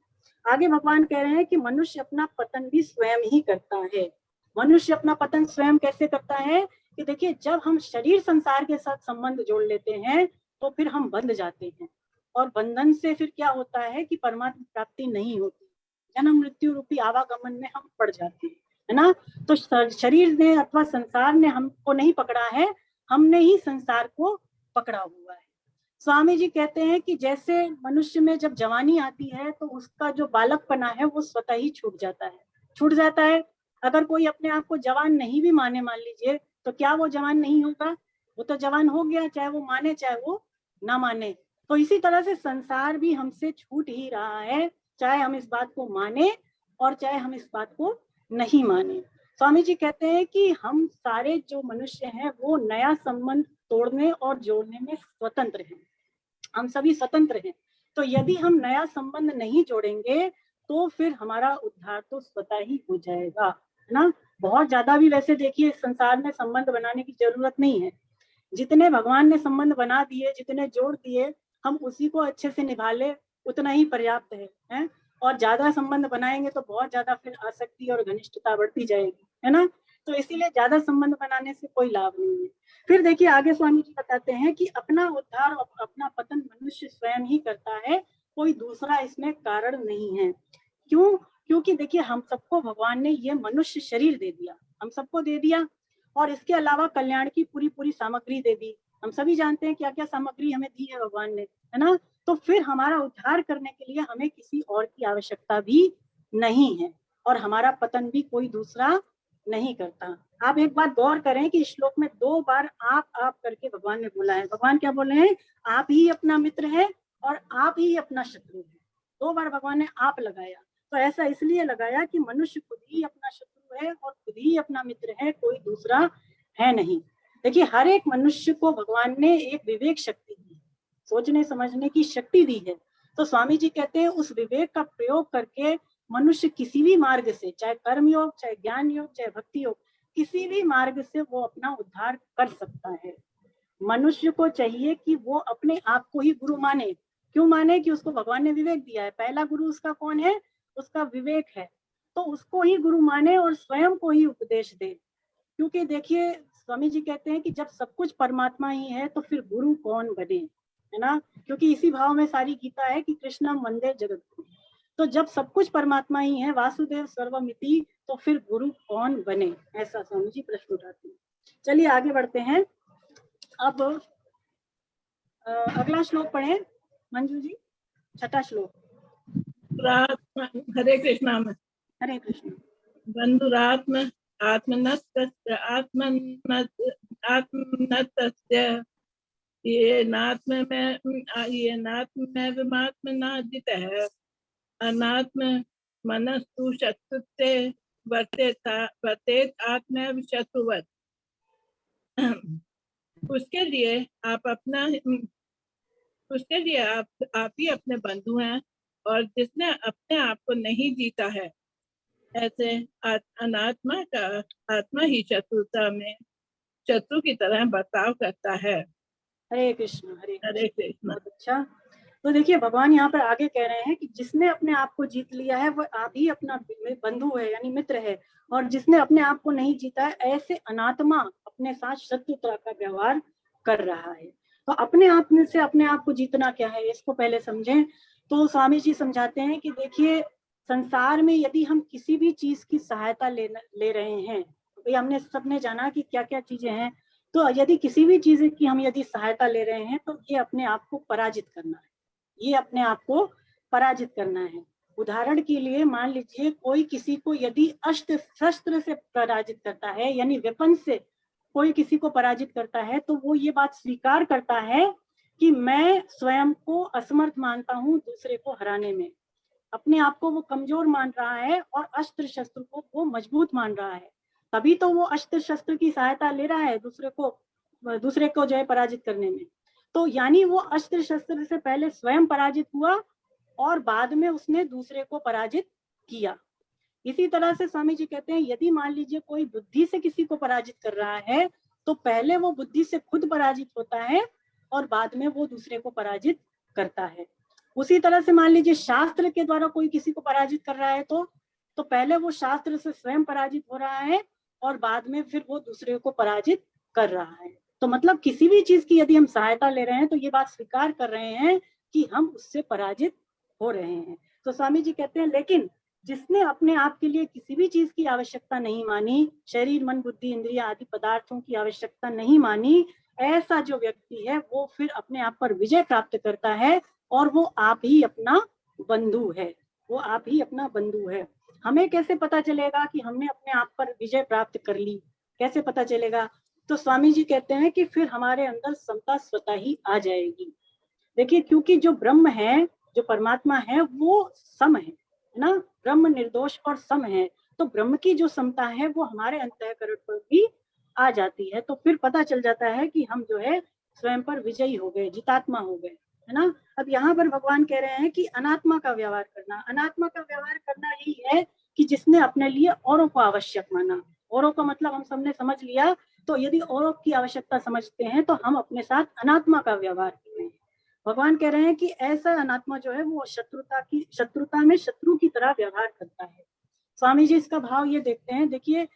आगे भगवान कह रहे हैं कि मनुष्य अपना पतन भी स्वयं ही करता है। मनुष्य अपना पतन स्वयं कैसे करता है? कि देखिए जब हम शरीर संसार के साथ संबंध जोड़ लेते हैं तो फिर हम बंध जाते हैं, और बंधन से फिर क्या होता है कि परमात्मा प्राप्ति नहीं होती, जन्म मृत्यु रूपी आवागमन में हम पड़ जाते हैं, है ना। तो शरीर ने अथवा संसार ने हमको नहीं पकड़ा है, हमने ही संसार को पकड़ा हुआ है। स्वामी जी कहते हैं कि जैसे मनुष्य में जब जवानी आती है तो उसका जो बालकपना है वो स्वतः ही छूट जाता है, छूट जाता है। अगर कोई अपने आप को जवान नहीं भी माने मान लीजिए, तो क्या वो जवान नहीं होगा? वो तो जवान हो गया, चाहे वो माने चाहे वो ना माने। तो इसी तरह से संसार भी हमसे छूट ही रहा है, चाहे हम इस बात को माने और चाहे हम इस बात को नहीं माने। स्वामी जी कहते हैं कि हम सारे जो मनुष्य हैं वो नया संबंध तोड़ने और जोड़ने में स्वतंत्र हैं, हम सभी स्वतंत्र हैं। तो यदि हम नया संबंध नहीं जोड़ेंगे तो फिर हमारा उद्धार तो स्वतः ही हो जाएगा, है ना। बहुत ज्यादा भी वैसे देखिए संसार में संबंध बनाने की जरूरत नहीं है, जितने भगवान ने संबंध बना दिए, जितने जोड़ दिए, हम उसी को अच्छे से निभा ले उतना ही पर्याप्त है। और ज्यादा संबंध बनाएंगे तो बहुत ज्यादा फिर आसक्ति और घनिष्ठता बढ़ती जाएगी, है ना। तो इसीलिए ज्यादा संबंध बनाने से कोई लाभ नहीं है। फिर देखिए आगे स्वामी जी बताते हैं कि अपना उद्धार और अपना पतन मनुष्य स्वयं ही करता है, कोई दूसरा इसमें कारण नहीं है। क्यों? क्योंकि देखिए हम सबको भगवान ने ये मनुष्य शरीर दे दिया, हम सबको दे दिया, और इसके अलावा कल्याण की पूरी पूरी सामग्री दे दी। हम सभी जानते हैं क्या क्या सामग्री हमें दी है भगवान ने, है ना। तो फिर हमारा उद्धार करने के लिए हमें किसी और की आवश्यकता भी नहीं है, और हमारा पतन भी कोई दूसरा नहीं करता। आप एक बात गौर करें कि श्लोक में 2 बार आप करके भगवान ने बोला है। भगवान क्या बोले हैं? आप ही अपना मित्र है और आप ही अपना शत्रु है। 2 बार भगवान ने आप लगाया। तो ऐसा इसलिए लगाया कि मनुष्य खुद ही अपना शत्रु है और खुद ही अपना मित्र है, कोई दूसरा है नहीं। देखिए हर एक मनुष्य को भगवान ने एक विवेक शक्ति दी, सोचने समझने की शक्ति दी है। तो स्वामी जी कहते हैं उस विवेक का प्रयोग करके मनुष्य किसी भी मार्ग से, चाहे कर्म योग, चाहे ज्ञान योग, चाहे भक्ति योग, किसी भी मार्ग से वो अपना उद्धार कर सकता है। मनुष्य को चाहिए कि वो अपने आप को ही गुरु माने। क्यों माने? कि उसको भगवान ने विवेक दिया है। पहला गुरु उसका कौन है? उसका विवेक है। तो उसको ही गुरु माने और स्वयं को ही उपदेश दे। क्योंकि देखिए स्वामी जी कहते हैं कि जब सब कुछ परमात्मा ही है तो फिर गुरु कौन बने, है ना? क्योंकि इसी भाव में सारी गीता है कि कृष्णम वंदे जगत गुरु। तो जब सब कुछ परमात्मा ही है, वासुदेव सर्वमिति, तो फिर गुरु कौन बने, ऐसा स्वामी जी प्रश्न उठाते हैं। चलिए आगे बढ़ते हैं। अब अगला श्लोक पढ़े मंजू जी, 6ठा श्लोक। हरे कृष्णा में। हरे कृष्ण। बंधुरात्म आत्मनस्तस्य आत्मनस्तस्य ये नात्म में विमात्मनाजितः अनात्म मनस्तु शत्रुत्वे वर्तेत आत्मैव शत्रुवत्। उसके लिए आप ही अपने बंधु हैं, और जिसने अपने आप को नहीं जीता है, ऐसे अनात्मा का आत्मा ही शत्रु की तरह बर्ताव करता है। हरे कृष्ण। हरे कृष्ण। बहुत अच्छा। तो देखिए भगवान यहाँ पर आगे कह रहे हैं कि जिसने अपने आप को जीत लिया है वह आप ही अपना बंधु है, यानी मित्र है, और जिसने अपने आप को नहीं जीता है ऐसे अनात्मा अपने साथ शत्रुता का व्यवहार कर रहा है। तो अपने आप में से अपने आप को जीतना क्या है, इसको पहले समझें। तो स्वामी जी समझाते हैं कि देखिए संसार में यदि हम किसी भी चीज की सहायता ले रहे हैं, तो हमने सबने जाना कि क्या क्या चीजें हैं। तो यदि किसी भी चीज की हम यदि सहायता ले रहे हैं तो ये अपने आप को पराजित करना है, ये अपने आप को पराजित करना है। उदाहरण के लिए मान लीजिए कोई किसी को यदि अस्त्र शस्त्र से पराजित करता है, यानी वेपन से कोई किसी को पराजित करता है, तो वो ये बात स्वीकार करता है कि मैं स्वयं को असमर्थ मानता हूँ दूसरे को हराने में। अपने आप को वो कमजोर मान रहा है और अस्त्र शस्त्र को वो मजबूत मान रहा है, तभी तो वो अस्त्र शस्त्र की सहायता ले रहा है दूसरे को जो है पराजित करने में। तो यानी वो अस्त्र शस्त्र से पहले स्वयं पराजित हुआ और बाद में उसने दूसरे को पराजित किया। इसी तरह से स्वामी जी कहते हैं यदि मान लीजिए कोई बुद्धि से किसी को पराजित कर रहा है तो पहले वो बुद्धि से खुद पराजित होता है और बाद में वो दूसरे को पराजित करता है। उसी तरह से मान लीजिए शास्त्र के द्वारा कोई किसी को पराजित कर रहा है तो पहले वो शास्त्र से स्वयं पराजित हो रहा है और बाद में फिर वो दूसरे को पराजित कर रहा है। तो मतलब किसी भी चीज की यदि हम सहायता ले रहे हैं तो ये बात स्वीकार कर रहे हैं कि हम उससे पराजित हो रहे हैं। तो स्वामी जी कहते हैं लेकिन जिसने अपने आप के लिए किसी भी चीज की आवश्यकता नहीं मानी, शरीर मन बुद्धि इंद्रिय आदि पदार्थों की आवश्यकता नहीं मानी, ऐसा जो व्यक्ति है वो फिर अपने आप पर विजय प्राप्त करता है और वो आप ही अपना बंधु है, वो आप ही अपना बंधु है। हमें कैसे पता चलेगा कि हमने अपने आप पर विजय प्राप्त कर ली, कैसे पता चलेगा? तो स्वामी जी कहते हैं कि फिर हमारे अंदर समता स्वतः ही आ जाएगी। देखिए क्योंकि जो ब्रह्म है, जो परमात्मा है वो सम है ना, ब्रह्म निर्दोष और सम है। तो ब्रह्म की जो समता है वो हमारे अंतःकरण पर भी आ जाती है। तो फिर पता चल जाता है कि हम जो है स्वयं पर विजयी हो गए, जितात्मा हो गए, है ना। अब यहाँ पर भगवान कह रहे हैं कि अनात्मा का व्यवहार करना, अनात्मा का व्यवहार करना यही है कि जिसने अपने लिए औरों को आवश्यक माना। औरों का मतलब हम सबने समझ लिया। तो यदि औरों की आवश्यकता समझते हैं तो हम अपने साथ अनात्मा का व्यवहार कर रहे हैं। भगवान कह रहे हैं कि ऐसा अनात्मा जो है वो शत्रुता में शत्रु की तरह व्यवहार करता है। स्वामी जी इसका भाव ये देखते हैं, देखिए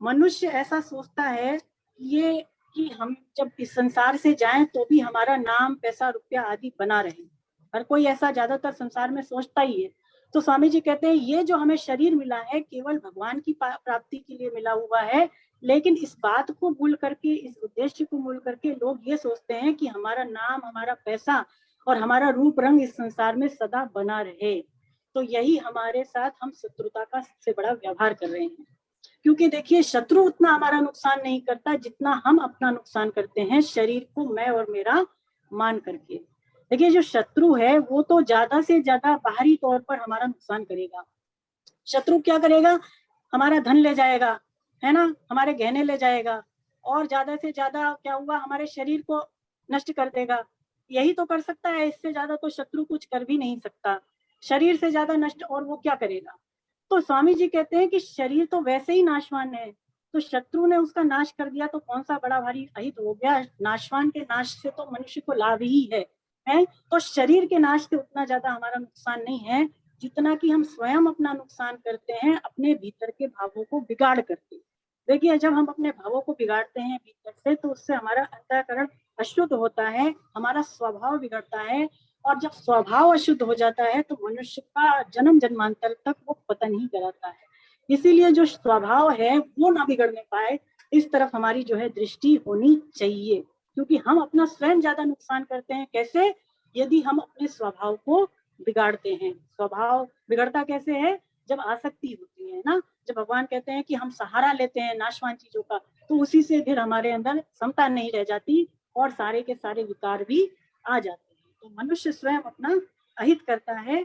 मनुष्य ऐसा सोचता है ये कि हम जब इस संसार से जाएं तो भी हमारा नाम पैसा रुपया आदि बना रहे। हर कोई ऐसा ज्यादातर संसार में सोचता ही है। तो स्वामी जी कहते हैं ये जो हमें शरीर मिला है केवल भगवान की प्राप्ति के लिए मिला हुआ है, लेकिन इस बात को भूल करके, इस उद्देश्य को भूल करके लोग ये सोचते हैं कि हमारा नाम, हमारा पैसा और हमारा रूप रंग इस संसार में सदा बना रहे। तो यही हमारे साथ हम शत्रुता का सबसे बड़ा व्यवहार कर रहे हैं। क्योंकि देखिए शत्रु उतना हमारा नुकसान नहीं करता जितना हम अपना नुकसान करते हैं शरीर को मैं और मेरा मान करके। देखिए जो शत्रु है वो तो ज्यादा से ज्यादा बाहरी तौर पर हमारा नुकसान करेगा। शत्रु क्या करेगा, हमारा धन ले जाएगा, है ना, हमारे गहने ले जाएगा, और ज्यादा से ज्यादा क्या हुआ, हमारे शरीर को नष्ट कर देगा। यही तो कर सकता है, इससे ज्यादा तो शत्रु कुछ कर भी नहीं सकता। शरीर से ज्यादा नष्ट और वो क्या करेगा। तो स्वामी जी कहते हैं कि शरीर तो वैसे ही नाशवान है, तो शत्रु ने उसका नाश कर दिया तो कौन सा बड़ा भारी अहित हो गया। नाशवान के नाश से तो मनुष्य को लाभ ही है। तो शरीर के नाश से उतना ज्यादा हमारा नुकसान नहीं है जितना कि हम स्वयं अपना नुकसान करते हैं अपने भीतर के भावों को बिगाड़ करके। देखिए जब हम अपने भावों को बिगाड़ते हैं भीतर से तो उससे हमारा अंतःकरण अशुद्ध होता है, हमारा स्वभाव बिगड़ता है, और जब स्वभाव अशुद्ध हो जाता है तो मनुष्य का जन्म जन्मांतर तक वो पतन ही कराता है। इसीलिए जो स्वभाव है वो ना बिगड़ने पाए, इस तरफ हमारी जो है दृष्टि होनी चाहिए, क्योंकि हम अपना स्वयं ज्यादा नुकसान करते हैं। कैसे, यदि हम अपने स्वभाव को बिगाड़ते हैं। स्वभाव बिगड़ता कैसे है, जब आसक्ति होती है ना, जब भगवान कहते हैं कि हम सहारा लेते हैं नाशवान चीजों का, तो उसी से फिर हमारे अंदर समता नहीं रह जाती और सारे के सारे विकार भी आ जाते हैं। तो मनुष्य स्वयं अपना अहित करता है,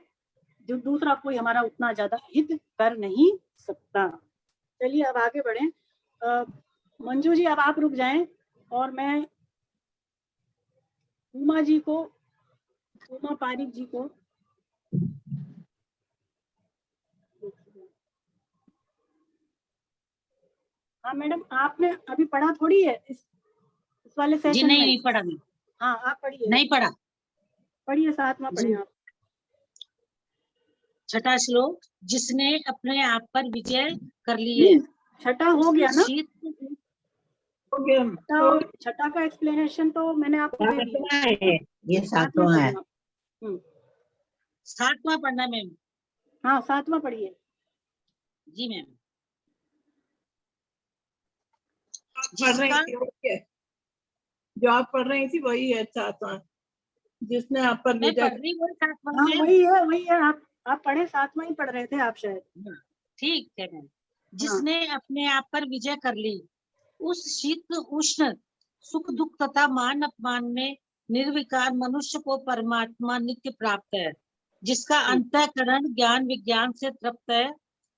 जो दूसरा कोई हमारा उतना ज्यादा हित कर नहीं सकता। चलिए अब आगे बढ़े। मंजू जी अब आप रुक जाएं और मैं उमा जी को, उमा पारिक जी को, हाँ मैडम आपने अभी पढ़ा थोड़ी है इस वाले सेशन जी में? नहीं पढ़ा मैं। हाँ आप पढ़िए, नहीं पढ़ा। पढ़िए, 7वां पढ़िए आप। छठा श्लोक, जिसने अपने आप पर विजय कर ली है। छठा हो गया ना? हो गया। छठा का एक्सप्लेनेशन तो मैंने आपको दे दिया है। ये 7वां है। 7वां पढ़ना मैम। हाँ 7वां पढ़िए। जी मैम। पढ़ रही थी, जो आप पढ़ रही थी वही है 7वां, जिसने आप पर मैं विजय। पढ़ रही हूँ 7वां। हाँ वही है, आप पढ़े 7वां ही पढ़ रहे थे आप शायद। ठीक है मैम। जिसने अपने आप पर विजय कर ली, उस शीत उष्ण सुख दुख तथा मान अपमान में निर्विकार मनुष्य को परमात्मा नित्य प्राप्त है, जिसका अंतःकरण ज्ञान विज्ञान से तृप्त है,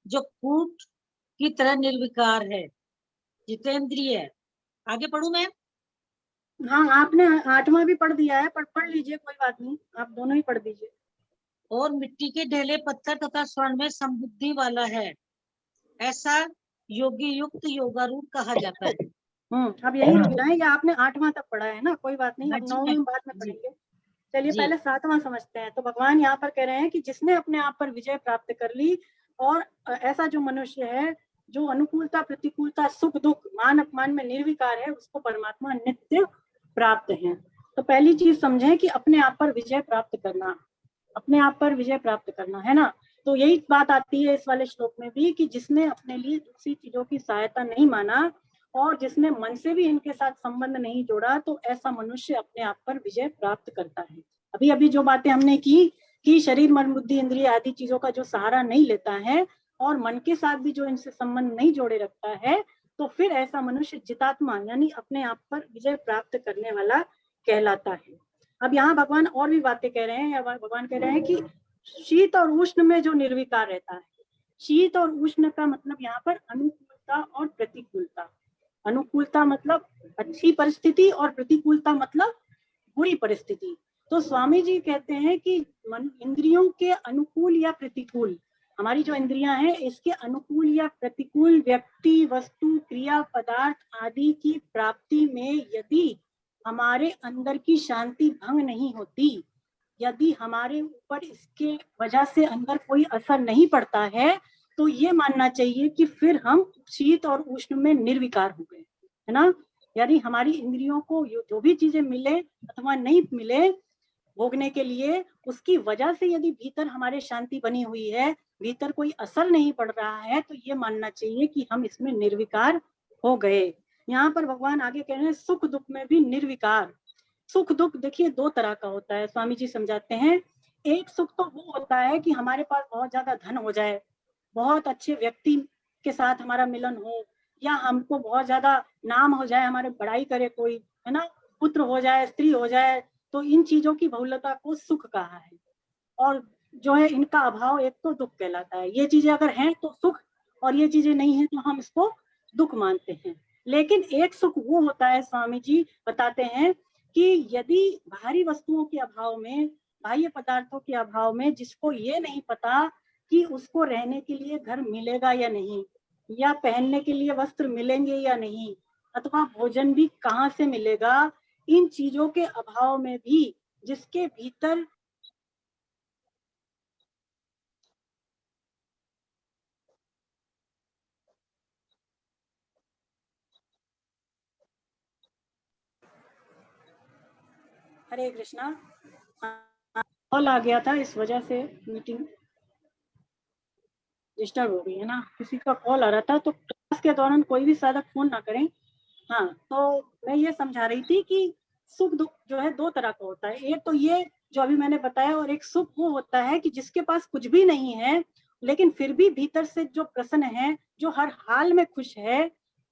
जो कूट की तरह निर्विकार है, जितेंद्रिय है। आगे पढ़ूं मैं? हाँ आपने 8वां भी पढ़ दिया है, पढ़ लीजिए, कोई बात नहीं, आप दोनों ही पढ़ दीजिए। और मिट्टी के ढेले पत्थर तथा स्वर्ण में समबुद्धि वाला है, ऐसा योगी युक्त योगारूढ़ कहा जाता है। अब यही रुकना है, या आपने 8वां तक पढ़ा है ना? कोई बात नहीं, अब 9वीं बाद में पढ़ेंगे। चलिए पहले 7वां समझते हैं। तो भगवान यहाँ पर कह रहे हैं कि जिसने अपने आप पर विजय प्राप्त कर ली, और ऐसा जो मनुष्य है जो अनुकूलता प्रतिकूलता सुख दुख मान अपमान में निर्विकार है, उसको परमात्मा नित्य प्राप्त है। तो पहली चीज समझें कि अपने आप पर विजय प्राप्त करना, अपने आप पर विजय प्राप्त करना है ना। तो यही बात आती है इस वाले श्लोक में भी कि जिसने अपने लिए दूसरी चीजों की सहायता नहीं माना और जिसने मन से भी इनके साथ संबंध नहीं जोड़ा, तो ऐसा मनुष्य अपने आप पर विजय प्राप्त करता है। अभी अभी जो बातें हमने की कि शरीर मन बुद्धि इंद्रिय आदि चीजों का जो सहारा नहीं लेता है और मन के साथ भी जो इनसे संबंध नहीं जोड़े रखता है, तो फिर ऐसा मनुष्य जितात्मा यानी अपने आप पर विजय प्राप्त करने वाला कहलाता है। अब यहाँ भगवान और भी बातें कह रहे हैं, या भगवान कह रहे हैं कि शीत और उष्ण में जो निर्विकार रहता है, शीत और उष्ण का मतलब यहाँ पर अनुकूलता और प्रतिकूलता। अनुकूलता मतलब अच्छी परिस्थिति और प्रतिकूलता मतलब बुरी परिस्थिति। तो स्वामी जी कहते हैं कि इंद्रियों के अनुकूल या प्रतिकूल, हमारी जो इंद्रियां हैं इसके अनुकूल या प्रतिकूल व्यक्ति वस्तु क्रिया पदार्थ आदि की प्राप्ति में यदि हमारे अंदर की शांति भंग नहीं होती, यदि हमारे ऊपर इसके वजह से अंदर कोई असर नहीं पड़ता है, तो ये मानना चाहिए कि फिर हम शीत और उष्ण में निर्विकार हो गए, है ना। यानी हमारी इंद्रियों को जो भी चीजें मिले अथवा नहीं मिले भोगने के लिए, उसकी वजह से यदि भीतर हमारे शांति बनी हुई है, भीतर कोई असर नहीं पड़ रहा है, तो ये मानना चाहिए कि हम इसमें निर्विकार हो गए। यहाँ पर भगवान आगे कह रहे हैं सुख दुख में भी निर्विकार। सुख दुख देखिए 2 तरह का होता है, स्वामी जी समझाते हैं। एक सुख तो वो होता है कि हमारे पास बहुत ज्यादा धन हो जाए, बहुत अच्छे व्यक्ति के साथ हमारा मिलन हो, या हमको बहुत ज्यादा नाम हो जाए, हमारे बड़ाई करे कोई, है ना, पुत्र हो जाए स्त्री हो जाए, तो इन चीजों की बहुलता को सुख कहा है, और जो है इनका अभाव एक तो दुख कहलाता है। ये चीजें अगर हैं तो सुख, और ये चीजें नहीं है तो हम इसको दुख मानते हैं। लेकिन एक सुख वो होता है, स्वामी जी बताते हैं, कि यदि बाहरी वस्तुओं के अभाव में, बाह्य पदार्थों के अभाव में, जिसको ये नहीं पता कि उसको रहने के लिए घर मिलेगा या नहीं, या पहनने के लिए वस्त्र मिलेंगे या नहीं, अथवा भोजन भी कहाँ से मिलेगा, इन चीजों के अभाव में भी जिसके भीतर हरे कृष्णा, कॉल आ गया था, इस वजह से मीटिंग डिस्टर्ब हो गई है ना, किसी का कॉल आ रहा था। तो क्लास के दौरान कोई भी साधक फोन ना करें। हाँ, तो मैं ये समझा रही थी कि सुख दुख जो है दो तरह का होता है। एक तो ये जो अभी मैंने बताया, और एक सुख वो होता है कि जिसके पास कुछ भी नहीं है लेकिन फिर भी भीतर से जो प्रसन्न है, जो हर हाल में खुश है,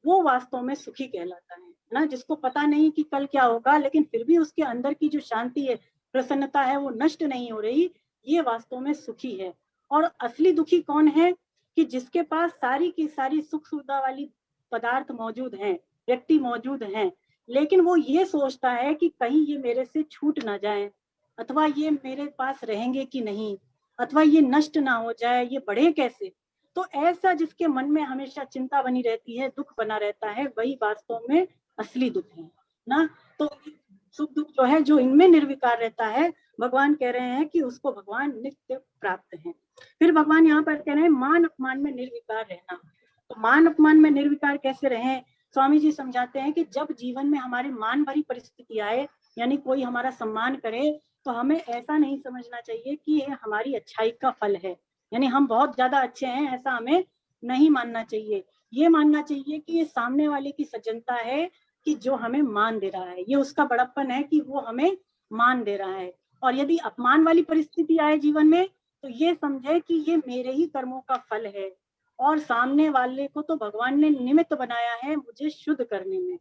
वो वास्तव में सुखी कहलाता है ना। जिसको पता नहीं कि कल क्या होगा, लेकिन फिर भी उसके अंदर की जो शांति है, प्रसन्नता है, वो नष्ट नहीं हो रही, ये वास्तव में सुखी है। और असली दुखी कौन है? कि जिसके पास सारी की सारी सुख सुविधा वाली पदार्थ मौजूद हैं, व्यक्ति मौजूद हैं, लेकिन वो ये सोचता है कि कहीं ये मेरे से छूट ना जाए, अथवा ये मेरे पास रहेंगे कि नहीं, अथवा ये नष्ट ना हो जाए, ये बढ़े कैसे। तो ऐसा जिसके मन में हमेशा चिंता बनी रहती है, दुख बना रहता है, वही वास्तव में असली दुख है ना। तो सुख दुख जो है, जो इनमें निर्विकार रहता है, भगवान कह रहे हैं कि उसको भगवान नित्य प्राप्त है। फिर भगवान यहाँ पर कह रहे हैं मान अपमान में निर्विकार रहना। तो मान अपमान में निर्विकार कैसे रहें? स्वामी जी समझाते हैं कि जब जीवन में हमारे मान भरी परिस्थिति आए, यानी कोई हमारा सम्मान करे, तो हमें ऐसा नहीं समझना चाहिए कि ये हमारी अच्छाई का फल है, यानी हम बहुत ज्यादा अच्छे हैं, ऐसा हमें नहीं मानना चाहिए। ये मानना चाहिए कि ये सामने वाले की सज्जनता है, कि जो हमें मान दे रहा है, ये उसका बड़प्पन है कि वो हमें मान दे रहा है। और यदि अपमान वाली परिस्थिति आए जीवन में, तो ये समझे कि ये मेरे ही कर्मों का फल है, और सामने वाले को तो भगवान ने निमित्त बनाया है मुझे शुद्ध करने में।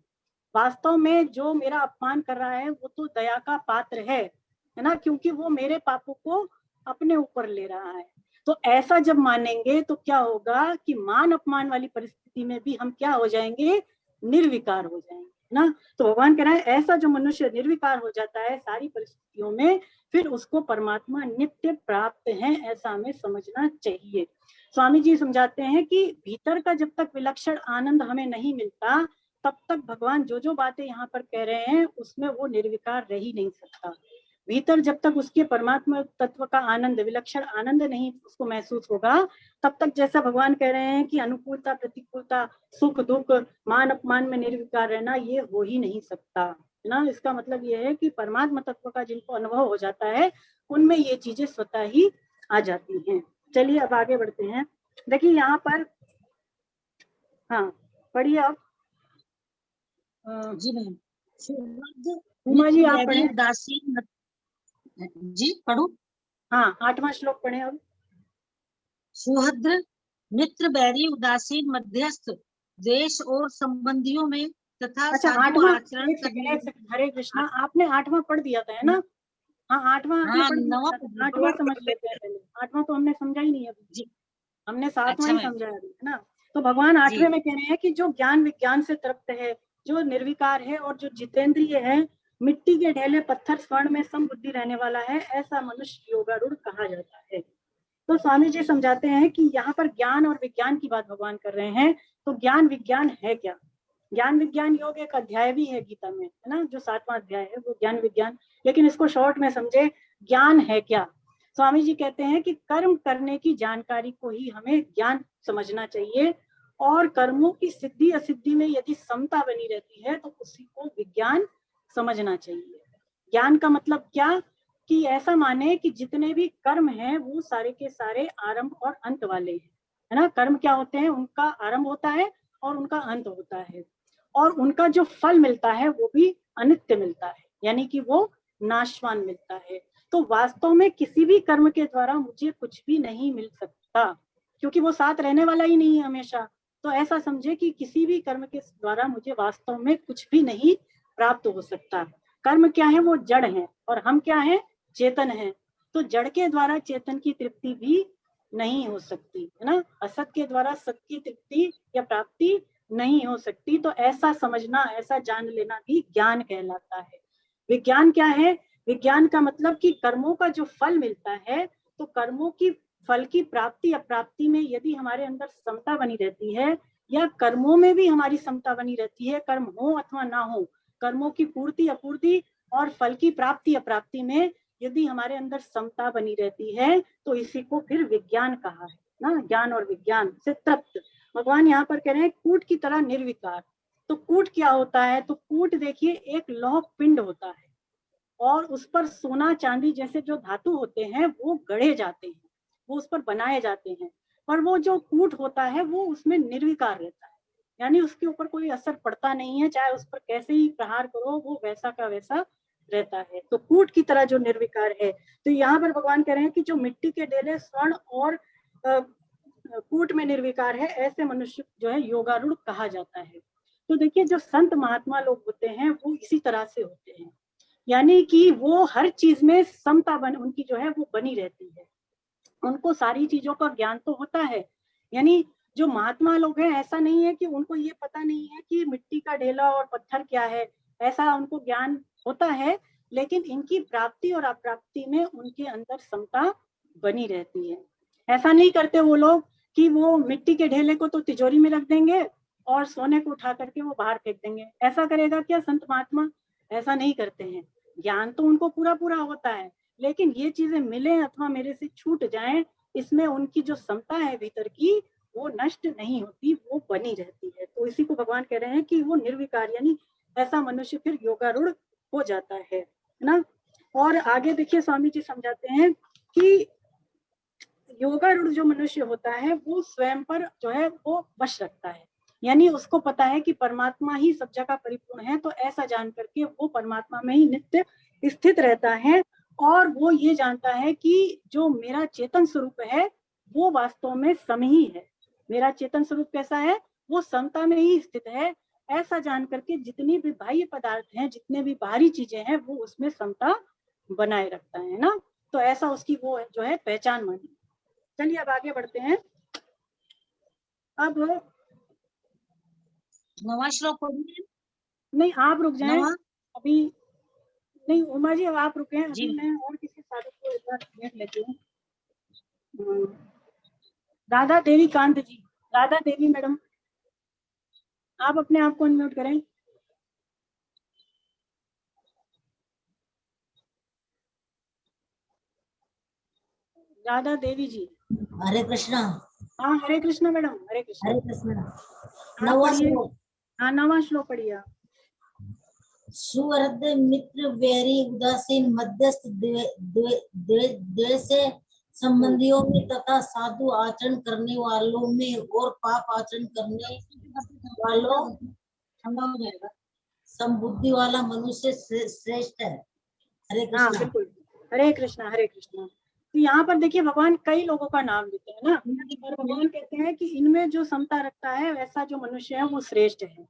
वास्तव में जो मेरा अपमान कर रहा है वो तो दया का पात्र है ना, क्योंकि वो मेरे पापों को अपने ऊपर ले रहा है। तो ऐसा जब मानेंगे तो क्या होगा कि मान अपमान वाली परिस्थिति में भी हम क्या हो जाएंगे? निर्विकार हो जाएंगे ना। तो भगवान कह रहे हैं ऐसा जो मनुष्य निर्विकार हो जाता है सारी परिस्थितियों में, फिर उसको परमात्मा नित्य प्राप्त है, ऐसा हमें समझना चाहिए। स्वामी जी समझाते हैं कि भीतर का जब तक विलक्षण आनंद हमें नहीं मिलता, तब तक भगवान जो जो बातें यहाँ पर कह रहे हैं उसमें वो निर्विकार रह ही नहीं सकता। भीतर जब तक उसके परमात्मा तत्व का आनंद, विलक्षण आनंद नहीं उसको महसूस होगा, तब तक जैसा भगवान कह रहे हैं कि अनुकूलता प्रतिकूलता, सुख दुख, मान अपमान में निर्विकार रहना, ये हो ही नहीं सकता ना। इसका मतलब ये है कि परमात्मा तत्व का जिनको अनुभव हो जाता है, उनमें ये चीजें स्वतः ही आ जाती हैं। चलिए अब आगे बढ़ते हैं। देखिए यहाँ पर, हाँ पढ़िए आप। जी मैम। उमा जी आप पढ़े। उदासीन, जी पढ़ू। हाँ 8वां श्लोक पढ़े अब। सुहृद मित्र बैरी उदासीन मध्यस्थ देश और संबंधियों में तथा अच्छा साधु 8वां, आचरण करने। हरे कृष्णा, आपने 8वां पढ़ दिया था है ना? हाँ 8वां आपने हाँ पढ़ दिया नवा था। 8वां समझ लेते हैं पहले। 8वां तो हमने समझा ही नहीं अभी, जी। हमने 7वां अच्छा ही मैम। समझा अभी, है ना। तो भगवान 8वें जी में कह रहे हैं कि जो ज्ञान विज्ञान से तृप्त है, जो निर्विकार है और जो जितेंद्रिय है, मिट्टी के ढेले पत्थर स्वर्ण में समबुद्धि रहने वाला है, ऐसा मनुष्य योगारूढ़ कहा जाता है। तो स्वामी जी समझाते हैं कि यहाँ पर ज्ञान और विज्ञान की बात भगवान कर रहे हैं। तो ज्ञान विज्ञान है क्या? ज्ञान विज्ञान योग एक अध्याय भी है गीता में, है ना, जो 7वां अध्याय है वो ज्ञान विज्ञान। लेकिन इसको शॉर्ट में समझे, ज्ञान है क्या? स्वामी जी कहते हैं कि कर्म करने की जानकारी को ही हमें ज्ञान समझना चाहिए, और कर्मों की सिद्धि असिद्धि में यदि समता बनी रहती है तो उसी को विज्ञान समझना चाहिए। ज्ञान का मतलब क्या? कि ऐसा माने कि जितने भी कर्म हैं वो सारे के सारे आरंभ और अंत वाले हैं, है ना। कर्म क्या होते हैं? उनका आरंभ होता है और उनका अंत होता है, और उनका जो फल मिलता है वो भी अनित्य मिलता है, यानी कि वो नाशवान मिलता है। तो वास्तव में किसी भी कर्म के द्वारा मुझे कुछ भी नहीं मिल सकता, क्योंकि वो साथ रहने वाला ही नहीं है हमेशा। तो ऐसा समझे कि किसी भी कर्म के द्वारा मुझे वास्तव में कुछ भी नहीं प्राप्त हो सकता। कर्म क्या है, वो जड़ है, और हम क्या है, चेतन है। तो जड़ के द्वारा चेतन की तृप्ति भी नहीं हो सकती है ना, असत के द्वारा सत की तृप्ति या प्राप्ति नहीं हो सकती। तो ऐसा समझना, ऐसा जान लेना भी ज्ञान कहलाता है। विज्ञान क्या है, विज्ञान का मतलब कि कर्मों का जो फल मिलता है, तो कर्मों की फल की प्राप्ति अप्राप्ति में यदि हमारे अंदर समता बनी रहती है, या कर्मों में भी हमारी समता बनी रहती है, कर्म हो अथवा ना हो, कर्मों की पूर्ति अपूर्ति और फल की प्राप्ति अप्राप्ति में यदि हमारे अंदर समता बनी रहती है, तो इसी को फिर विज्ञान कहा है ना, ज्ञान और विज्ञान से तृप्त। भगवान यहाँ पर कह रहे हैं कूट की तरह निर्विकार। तो कूट क्या होता है, तो कूट देखिए एक लौह पिंड होता है, और उस पर सोना चांदी जैसे जो धातु होते हैं वो गढ़े जाते हैं, वो उस पर बनाए जाते हैं, पर वो जो कूट होता है वो उसमें निर्विकार रहता है, यानी उसके ऊपर कोई असर पड़ता नहीं है, चाहे उस पर कैसे ही प्रहार करो वो वैसा का वैसा रहता है। तो कूट की तरह जो निर्विकार है। तो यहाँ पर भगवान कह रहे हैं कि जो मिट्टी के डेले स्वर्ण और कूट में निर्विकार है, ऐसे मनुष्य जो है योगारूढ़ कहा जाता है। तो देखिए जो संत महात्मा लोग होते हैं वो इसी तरह से होते हैं, यानी कि वो हर चीज में समता उनकी जो है वो बनी रहती है, उनको सारी चीजों का ज्ञान तो होता है। यानी जो महात्मा लोग हैं, ऐसा नहीं है कि उनको ये पता नहीं है कि मिट्टी का ढेला और पत्थर क्या है, ऐसा उनको ज्ञान होता है, लेकिन इनकी प्राप्ति और अप्राप्ति में उनके अंदर समता बनी रहती है। ऐसा नहीं करते वो लोग कि वो मिट्टी के ढेले को तो तिजोरी में रख देंगे और सोने को उठा करके वो बाहर फेंक देंगे। ऐसा करेगा क्या संत महात्मा? ऐसा नहीं करते हैं। ज्ञान तो उनको पूरा पूरा होता है, लेकिन ये चीजें मिले अथवा मेरे से छूट जाएं, इसमें उनकी जो समता है भीतर की वो नष्ट नहीं होती, वो बनी रहती है। तो इसी को भगवान कह रहे हैं कि वो निर्विकार, यानी ऐसा मनुष्य फिर योगारूढ़ हो जाता है ना। और आगे देखिए स्वामी जी समझाते हैं कि योगारूढ़ जो मनुष्य होता है वो स्वयं पर जो है वो वश रखता है, यानी उसको पता है कि परमात्मा ही सब जगह परिपूर्ण है, तो ऐसा जान करके वो परमात्मा में ही नित्य स्थित रहता है। और वो ये जानता है कि जो मेरा चेतन स्वरूप है वो वास्तव में सम ही है, मेरा चेतन स्वरूप कैसा है, वो समता में ही स्थित है। ऐसा जान करके जितनी भी बाह्य पदार्थ हैं, जितने भी बाहरी चीजें हैं, वो उसमें समता बनाए रखता है ना। तो ऐसा उसकी वो जो है पहचान मानी। चलिए अब आगे बढ़ते हैं। अब नवा श्लोक पढ़िए। नहीं आप रुक जाएं अभी, नहीं उमा जी अब आप रुके, अभी मैं और किसी साधक को एक बार देख लेती हूँ। राधा देवी कांत जी, राधा देवी मैडम, आप अपने आप को अनम्यूट करें। राधा देवी जी। हरे कृष्णा। हाँ हरे कृष्णा मैडम, हरे कृष्णा। हरे कृष्णा। नवा श्लोक, हाँ नवा श्लोक पढ़िए। सुहृद मित्र वैरी उदासीन मध्यस्थ द्वेष संबंधियों में तथा साधु आचरण करने वालों में और पाप आचरण करने वालों समबुद्धि वाला मनुष्य श्रेष्ठ है। हरे कृष्णा। बिल्कुल, हरे कृष्णा हरे कृष्णा। तो यहाँ पर देखिए भगवान कई लोगों का नाम लेते हैं ना, और भगवान कहते हैं कि इनमें जो समता रखता है वैसा जो मनुष्य है वो श्रेष्ठ है।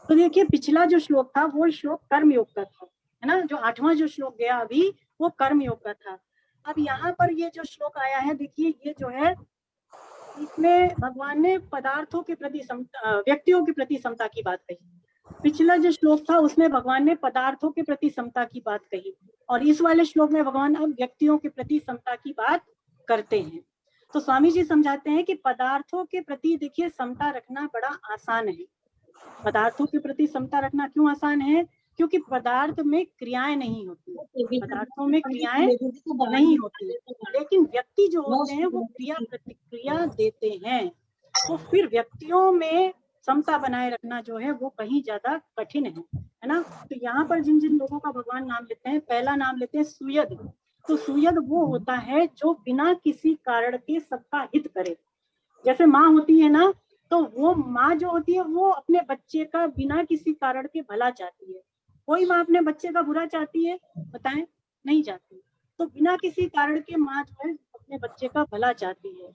तो देखिए पिछला जो श्लोक था वो श्लोक कर्म योग का था, है ना, जो 8वां जो श्लोक गया अभी वो कर्म योग का था। अब यहाँ पर ये जो श्लोक आया है, देखिए ये जो है इसमें भगवान ने पदार्थों के प्रति समता, व्यक्तियों के प्रति समता की बात कही। पिछला जो श्लोक था उसमें भगवान ने पदार्थों के प्रति समता की बात कही, और इस वाले श्लोक में भगवान अब व्यक्तियों के प्रति समता की बात करते हैं। तो स्वामी जी समझाते हैं कि पदार्थों के प्रति देखिए समता रखना बड़ा आसान है। पदार्थों के प्रति समता रखना क्यों आसान है? क्योंकि पदार्थ में क्रियाएं नहीं होती, पदार्थों में क्रियाएं नहीं होती, लेकिन व्यक्ति जो होते हैं वो क्रिया प्रतिक्रिया देते हैं। तो फिर व्यक्तियों में समता बनाए रखना जो है वो कहीं ज्यादा कठिन है ना। तो यहाँ पर जिन जिन लोगों का भगवान नाम लेते हैं, पहला नाम लेते हैं सुयद। तो सुयद वो होता है जो बिना किसी कारण के सबका हित करे। जैसे माँ होती है ना, तो वो माँ जो होती है वो अपने बच्चे का बिना किसी कारण के भला चाहती है। कोई माँ अपने बच्चे का बुरा चाहती है? बताएं, नहीं चाहती। तो बिना किसी कारण के माँ जो है अपने बच्चे का भला चाहती है,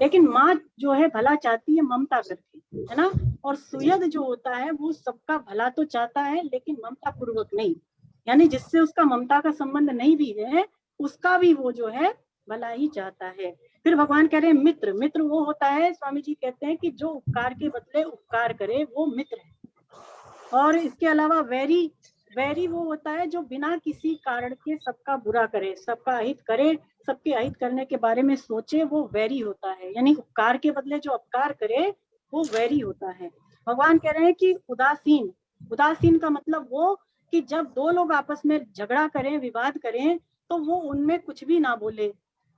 लेकिन माँ जो है भला चाहती है ममता करके, है ना। और सुयद जो होता है वो सबका भला तो चाहता है लेकिन ममता पूर्वक नहीं, यानी जिससे उसका ममता का संबंध नहीं भी है, उसका भी वो जो है भला ही चाहता है। फिर भगवान कह रहे हैं मित्र, मित्र वो होता है, स्वामी जी कहते हैं कि जो उपकार के बदले उपकार करे, वो मित्र है। और इसके अलावा वैरी, वैरी वो होता है जो बिना किसी कारण के सबका बुरा करे, सबका अहित करे, सबके अहित करने के बारे में सोचे, वो वैरी होता है। यानी उपकार के बदले जो अपकार करे वो वैरी होता है। भगवान कह रहे हैं कि उदासीन, उदासीन का मतलब वो कि जब दो लोग आपस में झगड़ा करें, विवाद करें, तो वो उनमें कुछ भी ना बोले,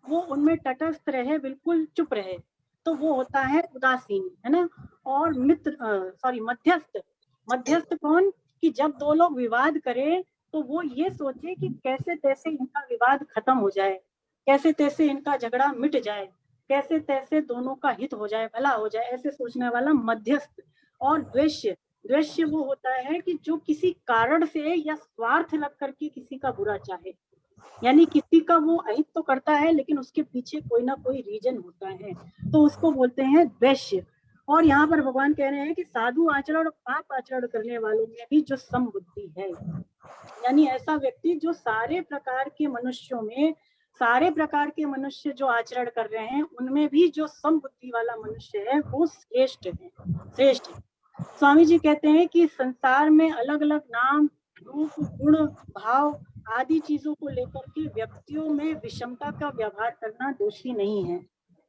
वो उनमें तटस्थ रहे, बिल्कुल चुप रहे, तो वो होता है उदासीन, है ना। और मित्र, सॉरी, मध्यस्थ, मध्यस्थ कौन, कि जब दो लोग विवाद करें तो वो ये सोचे कि कैसे तैसे इनका विवाद खत्म हो जाए, कैसे तैसे इनका झगड़ा मिट जाए, कैसे तैसे दोनों का हित हो जाए, भला हो जाए, ऐसे सोचने वाला मध्यस्थ। और द्वेष्य, द्वेष्य वो होता है कि जो किसी कारण से या स्वार्थ लग करके किसी का बुरा चाहे, यानी किसी का वो अहित तो करता है लेकिन उसके पीछे कोई ना कोई रीजन होता है, तो उसको बोलते हैं द्वेष्य। और यहाँ पर भगवान कह रहे हैं कि साधु आचरण और पाप आचरण करने वालों में भी जो समबुद्धि है, यानी ऐसा व्यक्ति जो सारे प्रकार के मनुष्यों में, सारे प्रकार के मनुष्य जो आचरण कर रहे हैं उनमें भी जो समबुद्धि वाला मनुष्य है वो श्रेष्ठ है, श्रेष्ठ है। स्वामी जी कहते हैं कि संसार में अलग अलग नाम, रूप, गुण, भाव आदि चीजों को लेकर के व्यक्तियों में विषमता का व्यवहार करना दोषी नहीं है,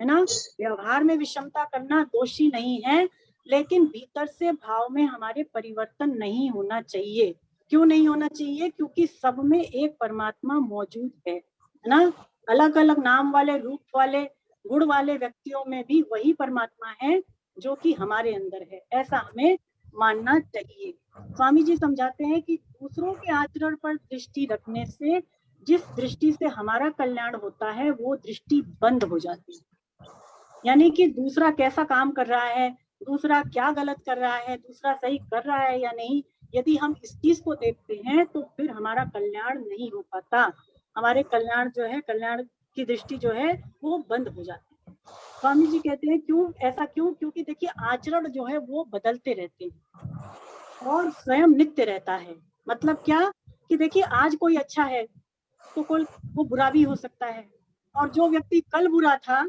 है ना। व्यवहार में विषमता करना दोषी नहीं है, लेकिन भीतर से भाव में हमारे परिवर्तन नहीं होना चाहिए। क्यों नहीं होना चाहिए? क्योंकि सब में एक परमात्मा मौजूद है ना। अलग अलग नाम वाले, रूप वाले, गुण वाले व्यक्तियों में भी वही परमात्मा है जो कि हमारे अंदर है, ऐसा हमें मानना चाहिए। स्वामी जी समझाते हैं कि दूसरों के आचरण पर दृष्टि रखने से जिस दृष्टि से हमारा कल्याण होता है वो दृष्टि बंद हो जाती है। यानी कि दूसरा कैसा काम कर रहा है, दूसरा क्या गलत कर रहा है, दूसरा सही कर रहा है या नहीं, यदि हम इस चीज को देखते हैं तो फिर हमारा कल्याण नहीं हो पाता, हमारे कल्याण जो है, कल्याण की दृष्टि जो है वो बंद हो जाती है। स्वामी जी कहते हैं क्यों ऐसा, क्यों? क्योंकि देखिए आचरण जो है वो बदलते रहते हैं और स्वयं नित्य रहता है। मतलब क्या कि देखिए आज कोई अच्छा है तो कोई वो बुरा भी हो सकता है, और जो व्यक्ति कल बुरा था